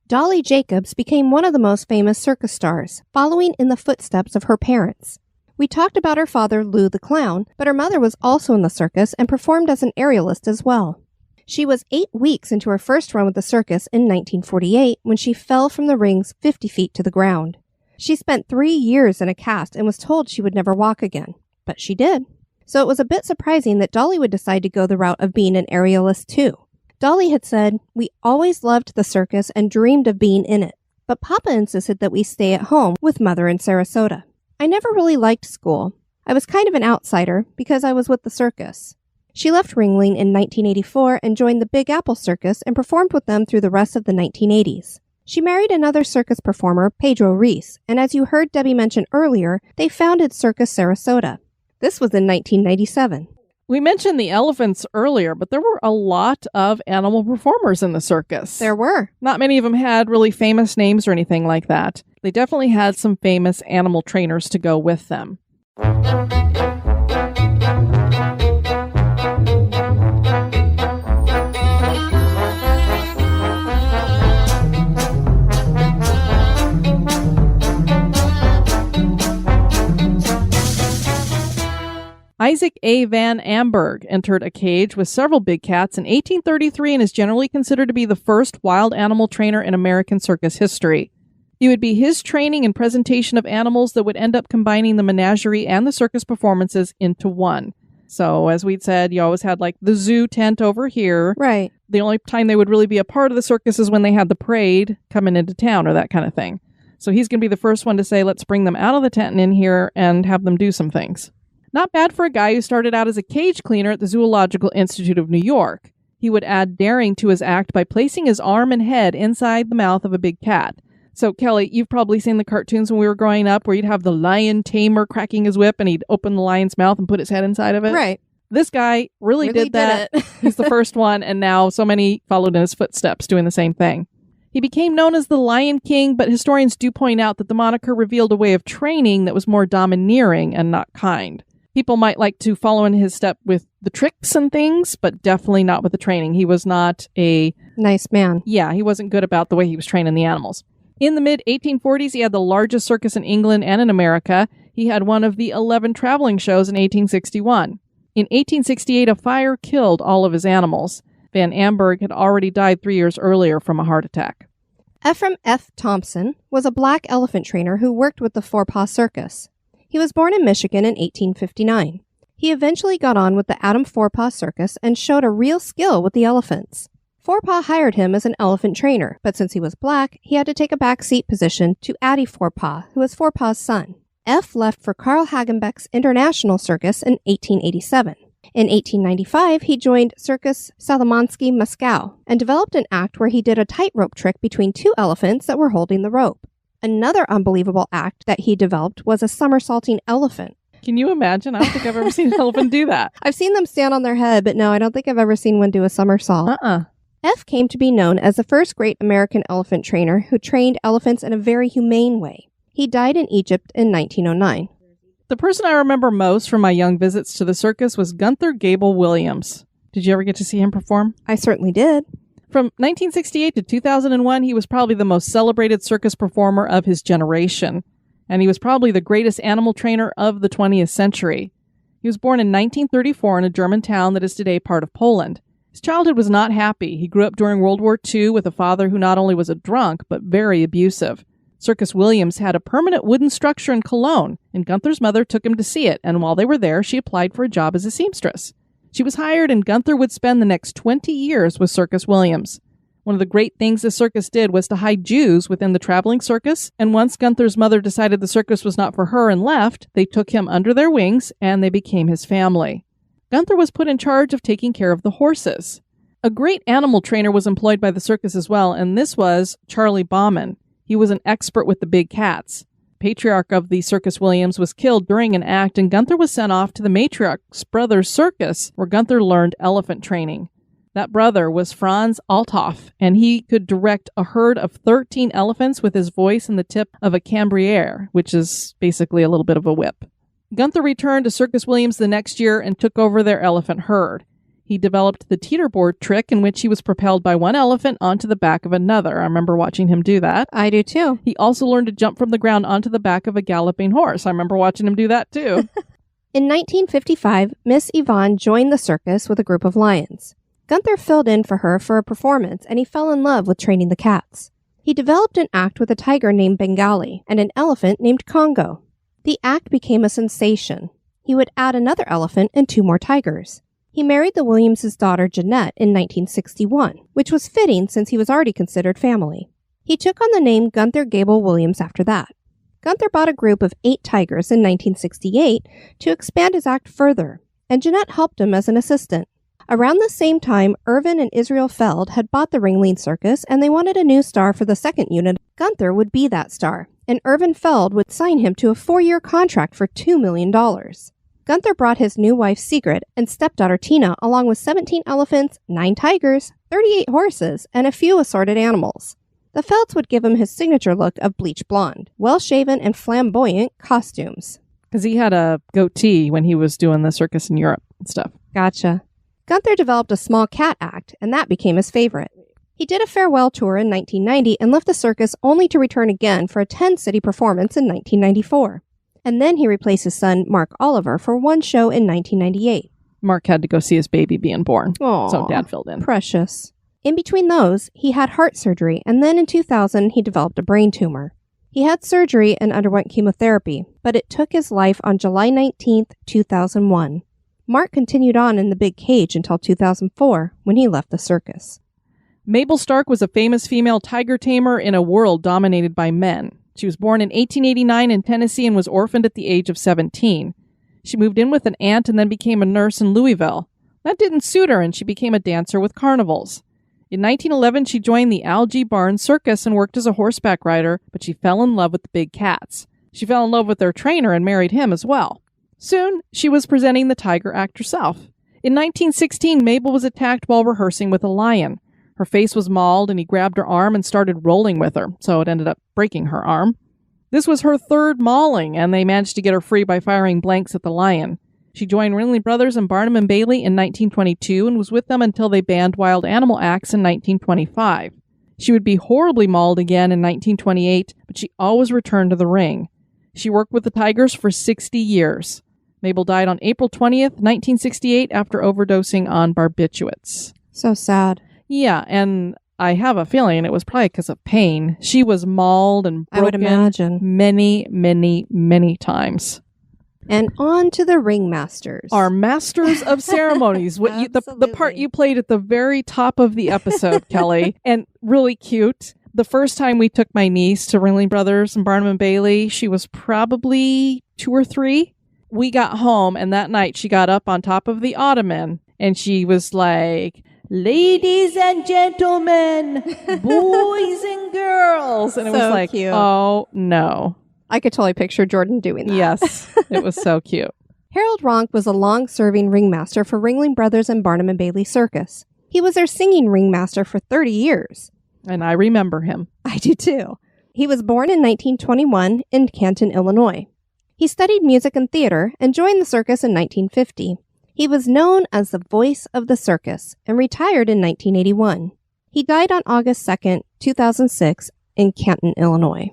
Dolly Jacobs became one of the most famous circus stars, following in the footsteps of her parents. We talked about her father, Lou the Clown, but her mother was also in the circus and performed as an aerialist as well. She was 8 weeks into her first run with the circus in 1948 when she fell from the rings 50 feet to the ground. She spent 3 years in a cast and was told she would never walk again, but she did. So it was a bit surprising that Dolly would decide to go the route of being an aerialist too. Dolly had said, "We always loved the circus and dreamed of being in it, but Papa insisted that we stay at home with Mother in Sarasota. I never really liked school. I was kind of an outsider because I was with the circus." She left Ringling in 1984 and joined the Big Apple Circus and performed with them through the rest of the 1980s. She married another circus performer, Pedro Reese, and as you heard Debbie mention earlier, they founded Circus Sarasota. This was in 1997. We mentioned the elephants earlier, but there were a lot of animal performers in the circus. There were. Not many of them had really famous names or anything like that. They definitely had some famous animal trainers to go with them. Isaac A. Van Amberg entered a cage with several big cats in 1833 and is generally considered to be the first wild animal trainer in American circus history. It would be his training and presentation of animals that would end up combining the menagerie and the circus performances into one. So, as we'd said, you always had like the zoo tent over here. Right. The only time they would really be a part of the circus is when they had the parade coming into town or that kind of thing. So he's going to be the first one to say, let's bring them out of the tent and in here and have them do some things. Not bad for a guy who started out as a cage cleaner at the Zoological Institute of New York. He would add daring to his act by placing his arm and head inside the mouth of a big cat. So, Kelly, you've probably seen the cartoons when we were growing up where you'd have the lion tamer cracking his whip and he'd open the lion's mouth and put his head inside of it. Right. This guy really did that. He's the first one, and now so many followed in his footsteps doing the same thing. He became known as the Lion King, but historians do point out that the moniker revealed a way of training that was more domineering and not kind. People might like to follow in his step with the tricks and things, but definitely not with the training. He was not a nice man. Yeah, he wasn't good about the way he was training the animals. In the mid-1840s, he had the largest circus in England and in America. He had one of the 11 traveling shows in 1861. In 1868, a fire killed all of his animals. Van Amberg had already died 3 years earlier from a heart attack. Ephraim F. Thompson was a black elephant trainer who worked with the Four-Paw Circus. He was born in Michigan in 1859. He eventually got on with the Adam Four-Paw Circus and showed a real skill with the elephants. Four-Paw hired him as an elephant trainer, but since he was black, he had to take a backseat position to Addie Four-Paw, who was Four-Paw's son. F left for Carl Hagenbeck's International Circus in 1887. In 1895, he joined Circus Salomonsky-Moscow and developed an act where he did a tightrope trick between two elephants that were holding the rope. Another unbelievable act that he developed was a somersaulting elephant. Can you imagine? I don't think I've ever seen an elephant do that. I've seen them stand on their head, but no, I don't think I've ever seen one do a somersault. F came to be known as the first great American elephant trainer who trained elephants in a very humane way. He died in Egypt in 1909. The person I remember most from my young visits to the circus was Gunther Gable Williams. Did you ever get to see him perform? I certainly did. From 1968 to 2001, he was probably the most celebrated circus performer of his generation, and he was probably the greatest animal trainer of the 20th century. He was born in 1934 in a German town that is today part of Poland. His childhood was not happy. He grew up during World War II with a father who not only was a drunk, but very abusive. Circus Williams had a permanent wooden structure in Cologne, and Gunther's mother took him to see it, and while they were there, she applied for a job as a seamstress. She was hired, and Gunther would spend the next 20 years with Circus Williams. One of the great things the circus did was to hide Jews within the traveling circus, and once Gunther's mother decided the circus was not for her and left, they took him under their wings, and they became his family. Gunther was put in charge of taking care of the horses. A great animal trainer was employed by the circus as well, and this was Charlie Bauman. He was an expert with the big cats. Patriarch of the Circus Williams was killed during an act, and Gunther was sent off to the matriarch's brother's circus, where Gunther learned elephant training. That brother was Franz Althoff, and he could direct a herd of 13 elephants with his voice and the tip of a cambriere, which is basically a little bit of a whip. Gunther returned to Circus Williams the next year and took over their elephant herd. He developed the teeterboard trick in which he was propelled by one elephant onto the back of another. I remember watching him do that. I do too. He also learned to jump from the ground onto the back of a galloping horse. I remember watching him do that too. In 1955, Miss Yvonne joined the circus with a group of lions. Gunther filled in for her for a performance, and he fell in love with training the cats. He developed an act with a tiger named Bengali and an elephant named Congo. The act became a sensation. He would add another elephant and 2 more tigers. He married the Williams' daughter Jeanette in 1961, which was fitting since he was already considered family. He took on the name Gunther Gable Williams after that. Gunther bought a group of 8 tigers in 1968 to expand his act further, and Jeanette helped him as an assistant. Around the same time, Irvin and Israel Feld had bought the Ringling Circus, and they wanted a new star for the second unit. Gunther would be that star, and Irvin Feld would sign him to a 4-year contract for $2 million. Gunther brought his new wife Sigrid and stepdaughter Tina along with 17 elephants, 9 tigers, 38 horses, and a few assorted animals. The felts would give him his signature look of bleach blonde, well-shaven and flamboyant costumes. Because he had a goatee when he was doing the circus in Europe and stuff. Gotcha. Gunther developed a small cat act, and that became his favorite. He did a farewell tour in 1990 and left the circus only to return again for a 10-city performance in 1994. And then he replaced his son, Mark Oliver, for one show in 1998. Mark had to go see his baby being born, Aww, so Dad filled in. Precious. In between those, he had heart surgery, and then in 2000, he developed a brain tumor. He had surgery and underwent chemotherapy, but it took his life on July 19, 2001. Mark continued on in the big cage until 2004, when he left the circus. Mabel Stark was a famous female tiger tamer in a world dominated by men. She was born in 1889 in Tennessee and was orphaned at the age of 17. She moved in with an aunt and then became a nurse in Louisville. That didn't suit her, and she became a dancer with carnivals. In 1911, she joined the Al.G. Barnes Circus and worked as a horseback rider, but she fell in love with the big cats. She fell in love with their trainer and married him as well. Soon, she was presenting the tiger act herself. In 1916, Mabel was attacked while rehearsing with a lion. Her face was mauled, and he grabbed her arm and started rolling with her, so it ended up breaking her arm. This was her third mauling, and they managed to get her free by firing blanks at the lion. She joined Ringling Brothers and Barnum and Bailey in 1922 and was with them until they banned wild animal acts in 1925. She would be horribly mauled again in 1928, but she always returned to the ring. She worked with the Tigers for 60 years. Mabel died on April 20th, 1968, after overdosing on barbiturates. So sad. Yeah, and I have a feeling it was probably because of pain. She was mauled and broken I would imagine. many, many, many times. And on to the ringmasters. Our masters of ceremonies. The part you played at the very top of the episode, Kelly, and really cute. The first time we took my niece to Ringling Brothers and Barnum and Bailey, she was probably 2 or 3. We got home, and that night she got up on top of the ottoman, and she was like, "Ladies and gentlemen, boys and girls." And it was like, cute. Oh, no. I could totally picture Jordan doing that. Yes, it was so cute. Harold Ronk was a long-serving ringmaster for Ringling Brothers and Barnum and Bailey Circus. He was their singing ringmaster for 30 years. And I remember him. I do too. He was born in 1921 in Canton, Illinois. He studied music and theater and joined the circus in 1950. He was known as the voice of the circus and retired in 1981. He died on August 2nd, 2006 in Canton, Illinois.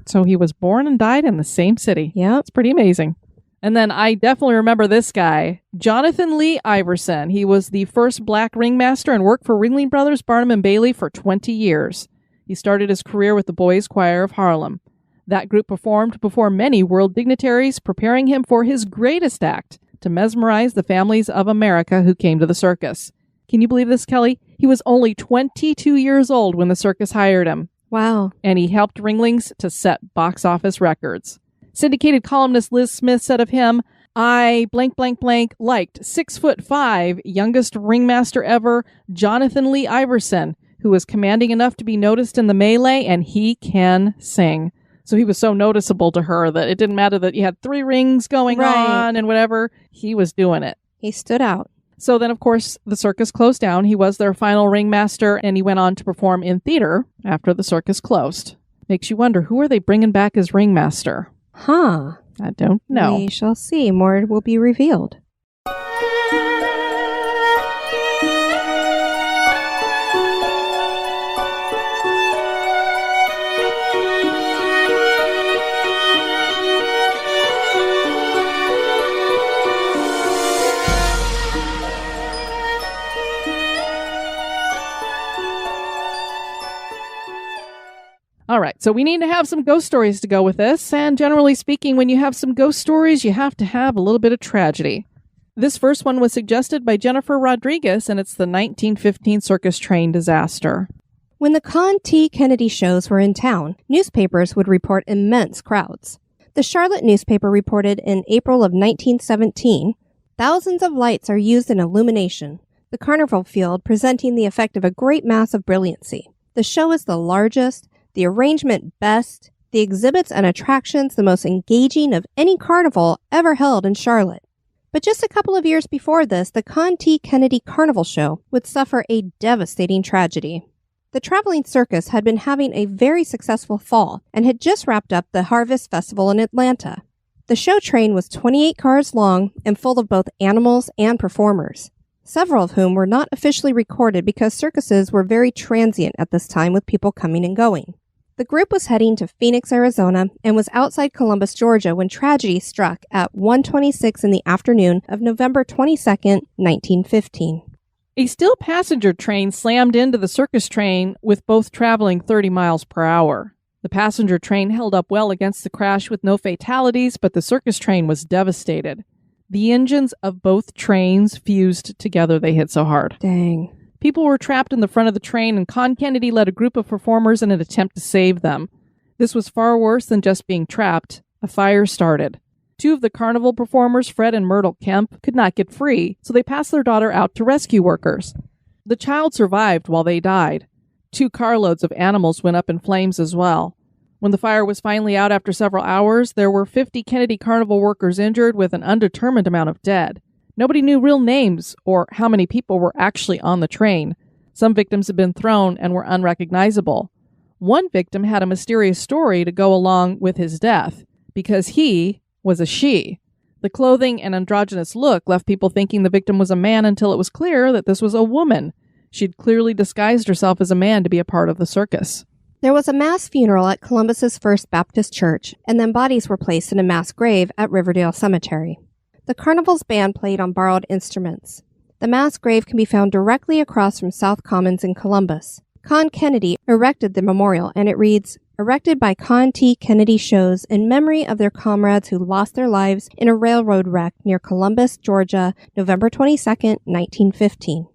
So he was born and died in the same city. Yeah. It's pretty amazing. And then I definitely remember this guy, Jonathan Lee Iverson. He was the first black ringmaster and worked for Ringling Brothers, Barnum and Bailey for 20 years. He started his career with the Boys Choir of Harlem. That group performed before many world dignitaries, preparing him for his greatest act, to mesmerize the families of America who came to the circus. Can you believe this, Kelly? He was only 22 years old when the circus hired him. Wow. And he helped Ringlings to set box office records. Syndicated columnist Liz Smith said of him, "I blank, blank, blank liked 6'5", youngest ringmaster ever, Jonathan Lee Iverson, who was commanding enough to be noticed in the melee, and he can sing." So he was so noticeable to her that it didn't matter that you had 3 rings going on and whatever. He was doing it. He stood out. So then, of course, the circus closed down. He was their final ringmaster, and he went on to perform in theater after the circus closed. Makes you wonder, who are they bringing back as ringmaster? Huh. I don't know. We shall see. More will be revealed. All right, so we need to have some ghost stories to go with this, and generally speaking, when you have some ghost stories, you have to have a little bit of tragedy. This first one was suggested by Jennifer Rodriguez, and it's the 1915 Circus Train Disaster. When the Con T. Kennedy shows were in town, newspapers would report immense crowds. The Charlotte newspaper reported in April of 1917, "Thousands of lights are used in illumination, the carnival field presenting the effect of a great mass of brilliancy. The show is the largest, the arrangement best, the exhibits and attractions the most engaging of any carnival ever held in Charlotte. But just a couple of years before this, the Con T. Kennedy Carnival Show would suffer a devastating tragedy. The traveling circus had been having a very successful fall and had just wrapped up the Harvest Festival in Atlanta. The show train was 28 cars long and full of both animals and performers, several of whom were not officially recorded because circuses were very transient at this time with people coming and going. The group was heading to Phoenix, Arizona, and was outside Columbus, Georgia when tragedy struck at 1:26 in the afternoon of November 22, 1915. A steel passenger train slammed into the circus train with both traveling 30 miles per hour. The passenger train held up well against the crash with no fatalities, but the circus train was devastated. The engines of both trains fused together, they hit so hard. Dang. People were trapped in the front of the train, and Con Kennedy led a group of performers in an attempt to save them. This was far worse than just being trapped. A fire started. Two of the carnival performers, Fred and Myrtle Kemp, could not get free, so they passed their daughter out to rescue workers. The child survived while they died. 2 carloads of animals went up in flames as well. When the fire was finally out after several hours, there were 50 Kennedy Carnival workers injured with an undetermined amount of dead. Nobody knew real names or how many people were actually on the train. Some victims had been thrown and were unrecognizable. One victim had a mysterious story to go along with his death, because he was a she. The clothing and androgynous look left people thinking the victim was a man until it was clear that this was a woman. She'd clearly disguised herself as a man to be a part of the circus. There was a mass funeral at Columbus's First Baptist Church, and then bodies were placed in a mass grave at Riverdale Cemetery. The carnival's band played on borrowed instruments. The mass grave can be found directly across from South Commons in Columbus. Con Kennedy erected the memorial, and it reads, "Erected by Con T. Kennedy Shows in memory of their comrades who lost their lives in a railroad wreck near Columbus, Georgia, November 22, 1915.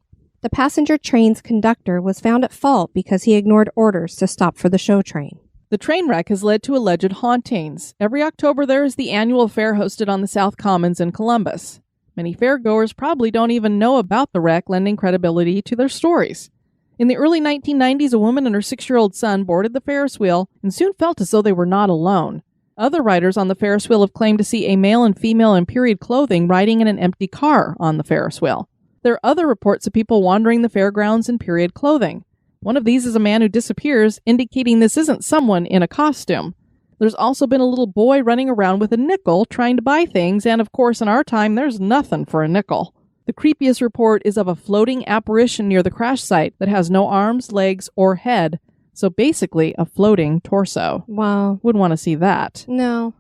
The passenger train's conductor was found at fault because he ignored orders to stop for the show train." The train wreck has led to alleged hauntings. Every October there is the annual fair hosted on the South Commons in Columbus. Many fairgoers probably don't even know about the wreck, lending credibility to their stories. In the early 1990s, a woman and her 6-year-old son boarded the Ferris wheel and soon felt as though they were not alone. Other riders on the Ferris wheel have claimed to see a male and female in period clothing riding in an empty car on the Ferris wheel. There are other reports of people wandering the fairgrounds in period clothing. One of these is a man who disappears, indicating this isn't someone in a costume. There's also been a little boy running around with a nickel trying to buy things, and of course in our time there's nothing for a nickel. The creepiest report is of a floating apparition near the crash site that has no arms, legs, or head. So basically a floating torso. Wow. Wouldn't want to see that. No.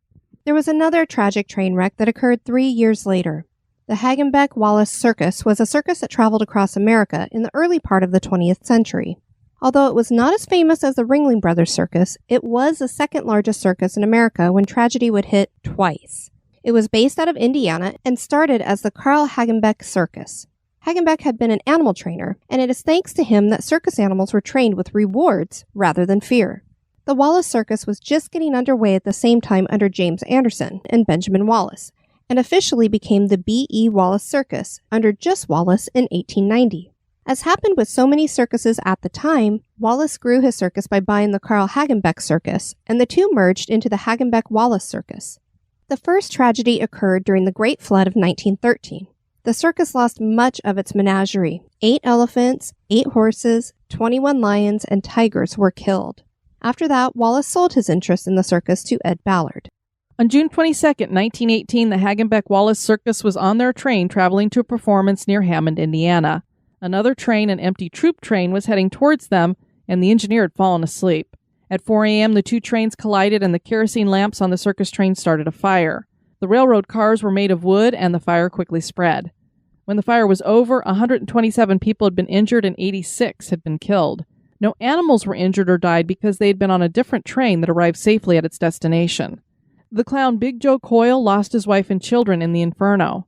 There was another tragic train wreck that occurred 3 years later. The Hallenbeck-Wallace Circus was a circus that traveled across America in the early part of the 20th century. Although it was not as famous as the Ringling Brothers Circus, it was the second largest circus in America when tragedy would hit twice. It was based out of Indiana and started as the Carl Hagenbeck Circus. Hagenbeck had been an animal trainer, and it is thanks to him that circus animals were trained with rewards rather than fear. The Wallace Circus was just getting underway at the same time under James Anderson and Benjamin Wallace, and officially became the B.E. Wallace Circus under just Wallace in 1890. As happened with so many circuses at the time, Wallace grew his circus by buying the Carl Hagenbeck Circus, and the two merged into the Hagenbeck-Wallace Circus. The first tragedy occurred during the Great Flood of 1913. The circus lost much of its menagerie. 8 elephants, 8 horses, 21 lions, and tigers were killed. After that, Wallace sold his interest in the circus to Ed Ballard. On June 22, 1918, the Hagenbeck-Wallace Circus was on their train traveling to a performance near Hammond, Indiana. Another train, an empty troop train, was heading towards them, and the engineer had fallen asleep. At 4 a.m., the two trains collided, and the kerosene lamps on the circus train started a fire. The railroad cars were made of wood, and the fire quickly spread. When the fire was over, 127 people had been injured, and 86 had been killed. No animals were injured or died because they had been on a different train that arrived safely at its destination. The clown Big Joe Coyle lost his wife and children in the inferno.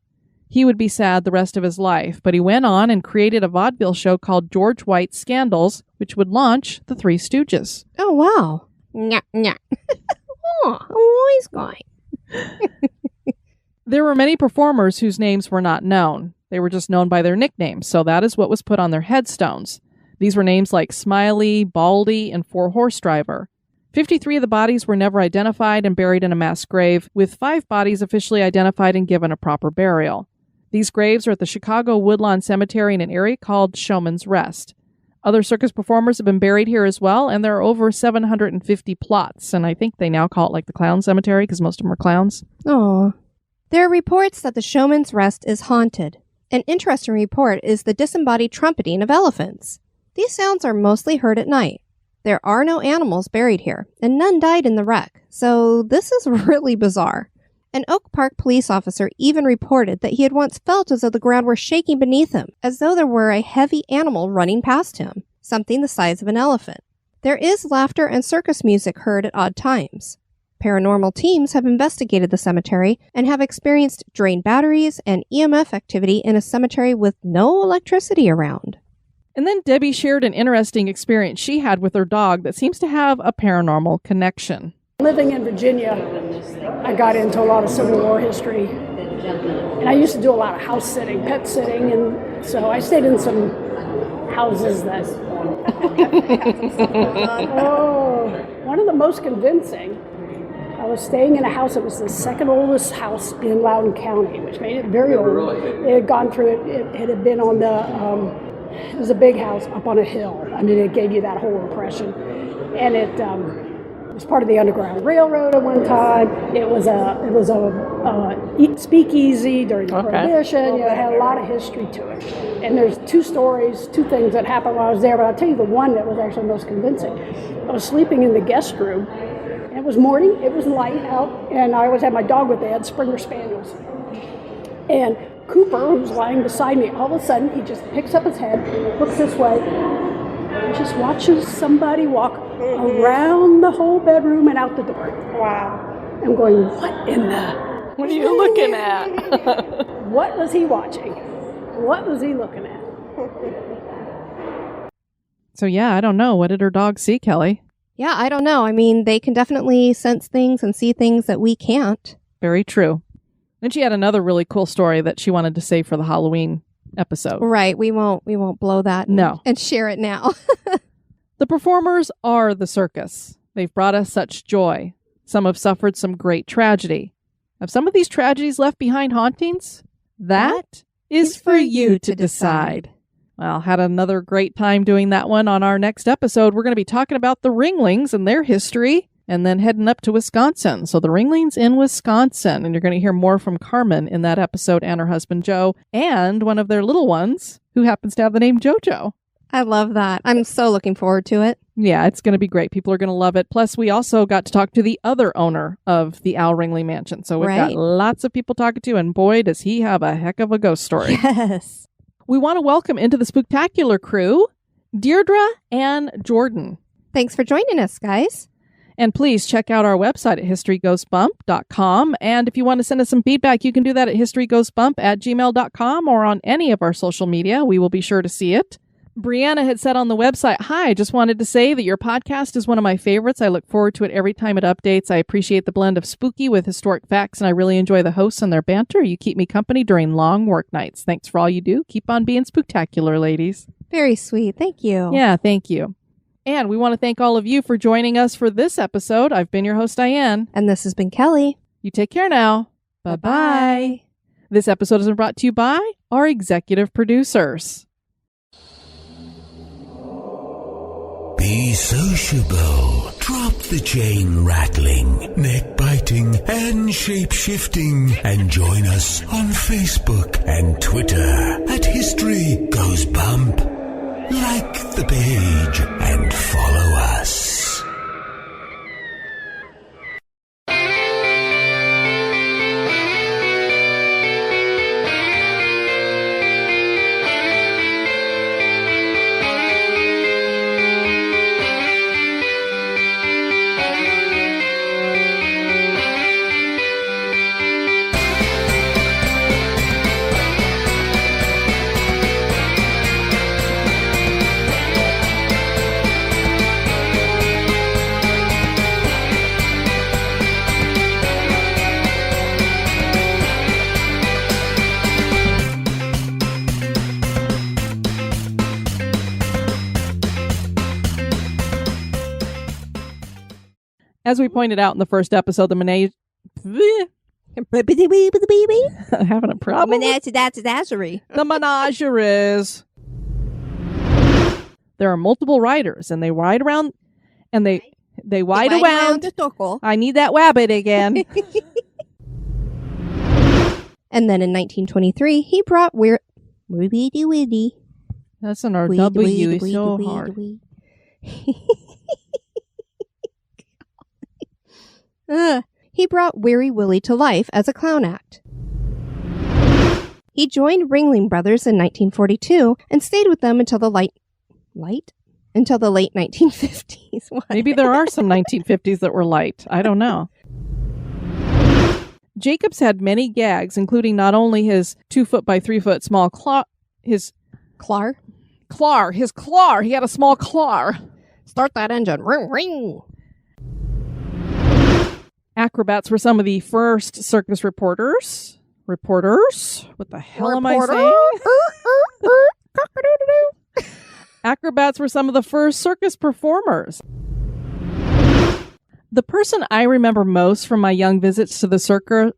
He would be sad the rest of his life, but he went on and created a vaudeville show called George White's Scandals, which would launch the Three Stooges. Oh, wow. Nyah, nyah. Oh, I'm always going. There were many performers whose names were not known. They were just known by their nicknames, so that is what was put on their headstones. These were names like Smiley, Baldy, and Four Horse Driver. 53 of the bodies were never identified and buried in a mass grave, with 5 bodies officially identified and given a proper burial. These graves are at the Chicago Woodlawn Cemetery in an area called Showman's Rest. Other circus performers have been buried here as well, and there are over 750 plots. And I think they now call it like the clown cemetery because most of them are clowns. Aw. There are reports that the Showman's Rest is haunted. An interesting report is the disembodied trumpeting of elephants. These sounds are mostly heard at night. There are no animals buried here, and none died in the wreck, so this is really bizarre. An Oak Park police officer even reported that he had once felt as though the ground were shaking beneath him, as though there were a heavy animal running past him, something the size of an elephant. There is laughter and circus music heard at odd times. Paranormal teams have investigated the cemetery and have experienced drained batteries and EMF activity in a cemetery with no electricity around. And then Debbie shared an interesting experience she had with her dog that seems to have a paranormal connection. Living in Virginia, I got into a lot of Civil War history. And I used to do a lot of house sitting, pet sitting, and so I stayed in some houses that... one of the most convincing, I was staying in a house that was the second oldest house in Loudoun County, which made it very old. It had gone through, it had been on the... it was a big house up on a hill. I mean, it gave you that whole impression. And it was part of the Underground Railroad at one time. It was a speakeasy during the Prohibition. You know, it had a lot of history to it. And there's two things that happened while I was there. But I'll tell you the one that was actually most convincing. I was sleeping in the guest room. And it was morning. It was light out. And I always had my dog with me. I had Springer Spaniels. And Cooper, who's lying beside me, all of a sudden, he just picks up his head, looks this way, and just watches somebody walk around the whole bedroom and out the door. Wow. I'm going, what in the... What are you looking at? What was he watching? What was he looking at? So yeah, I don't know. What did her dog see, Kelly? Yeah, I don't know. I mean, they can definitely sense things and see things that we can't. Very true. Then she had another really cool story that she wanted to say for the Halloween episode. Right. We won't blow that and share it now. The performers are the circus. They've brought us such joy. Some have suffered some great tragedy. Have some of these tragedies left behind hauntings? That is for you to decide. Well, had another great time doing that one. On our next episode, we're going to be talking about the Ringlings and their history. And then heading up to Wisconsin. So the Ringlings in Wisconsin. And you're going to hear more from Carmen in that episode and her husband, Joe, and one of their little ones who happens to have the name JoJo. I love that. I'm so looking forward to it. Yeah, it's going to be great. People are going to love it. Plus, we also got to talk to the other owner of the Al Ringling Mansion. So we've got lots of people talking to, and boy, does he have a heck of a ghost story. Yes. We want to welcome into the Spooktacular crew, Deirdre and Jordan. Thanks for joining us, guys. And please check out our website at historyghostbump.com. And if you want to send us some feedback, you can do that at historyghostbump@gmail.com or on any of our social media. We will be sure to see it. Brianna had said on the website, "Hi, just wanted to say that your podcast is one of my favorites. I look forward to it every time it updates. I appreciate the blend of spooky with historic facts, and I really enjoy the hosts and their banter. You keep me company during long work nights. Thanks for all you do. Keep on being spooktacular, ladies." Very sweet. Thank you. Yeah, thank you. And we want to thank all of you for joining us for this episode. I've been your host, Diane. And this has been Kelly. You take care now. Bye-bye. This episode has been brought to you by our executive producers. Be sociable. Drop the chain rattling, neck biting, and shape shifting. And join us on Facebook and Twitter at History Goes Bump. Like the page and follow us. As we pointed out in the first episode, the Having a problem? Menagerie. The menageries. There are multiple riders, and they ride around, and they ride around. the circle. I need that wabbit again. And then in 1923, he brought Widdy. That's an RW. It's so hard. He brought Weary Willie to life as a clown act. He joined Ringling Brothers in 1942 and stayed with them until the late 1950s. What? Maybe there are some 1950s that were light. I don't know. Jacobs had many gags, including not only his 2 foot by 3 foot small claw, his Clar. his claw. He had a small claw. Start that engine. Ring, ring. Acrobats were some of the first circus reporters. What the hell am I saying? Acrobats were some of the first circus performers. The person I remember most from my young visits to the circus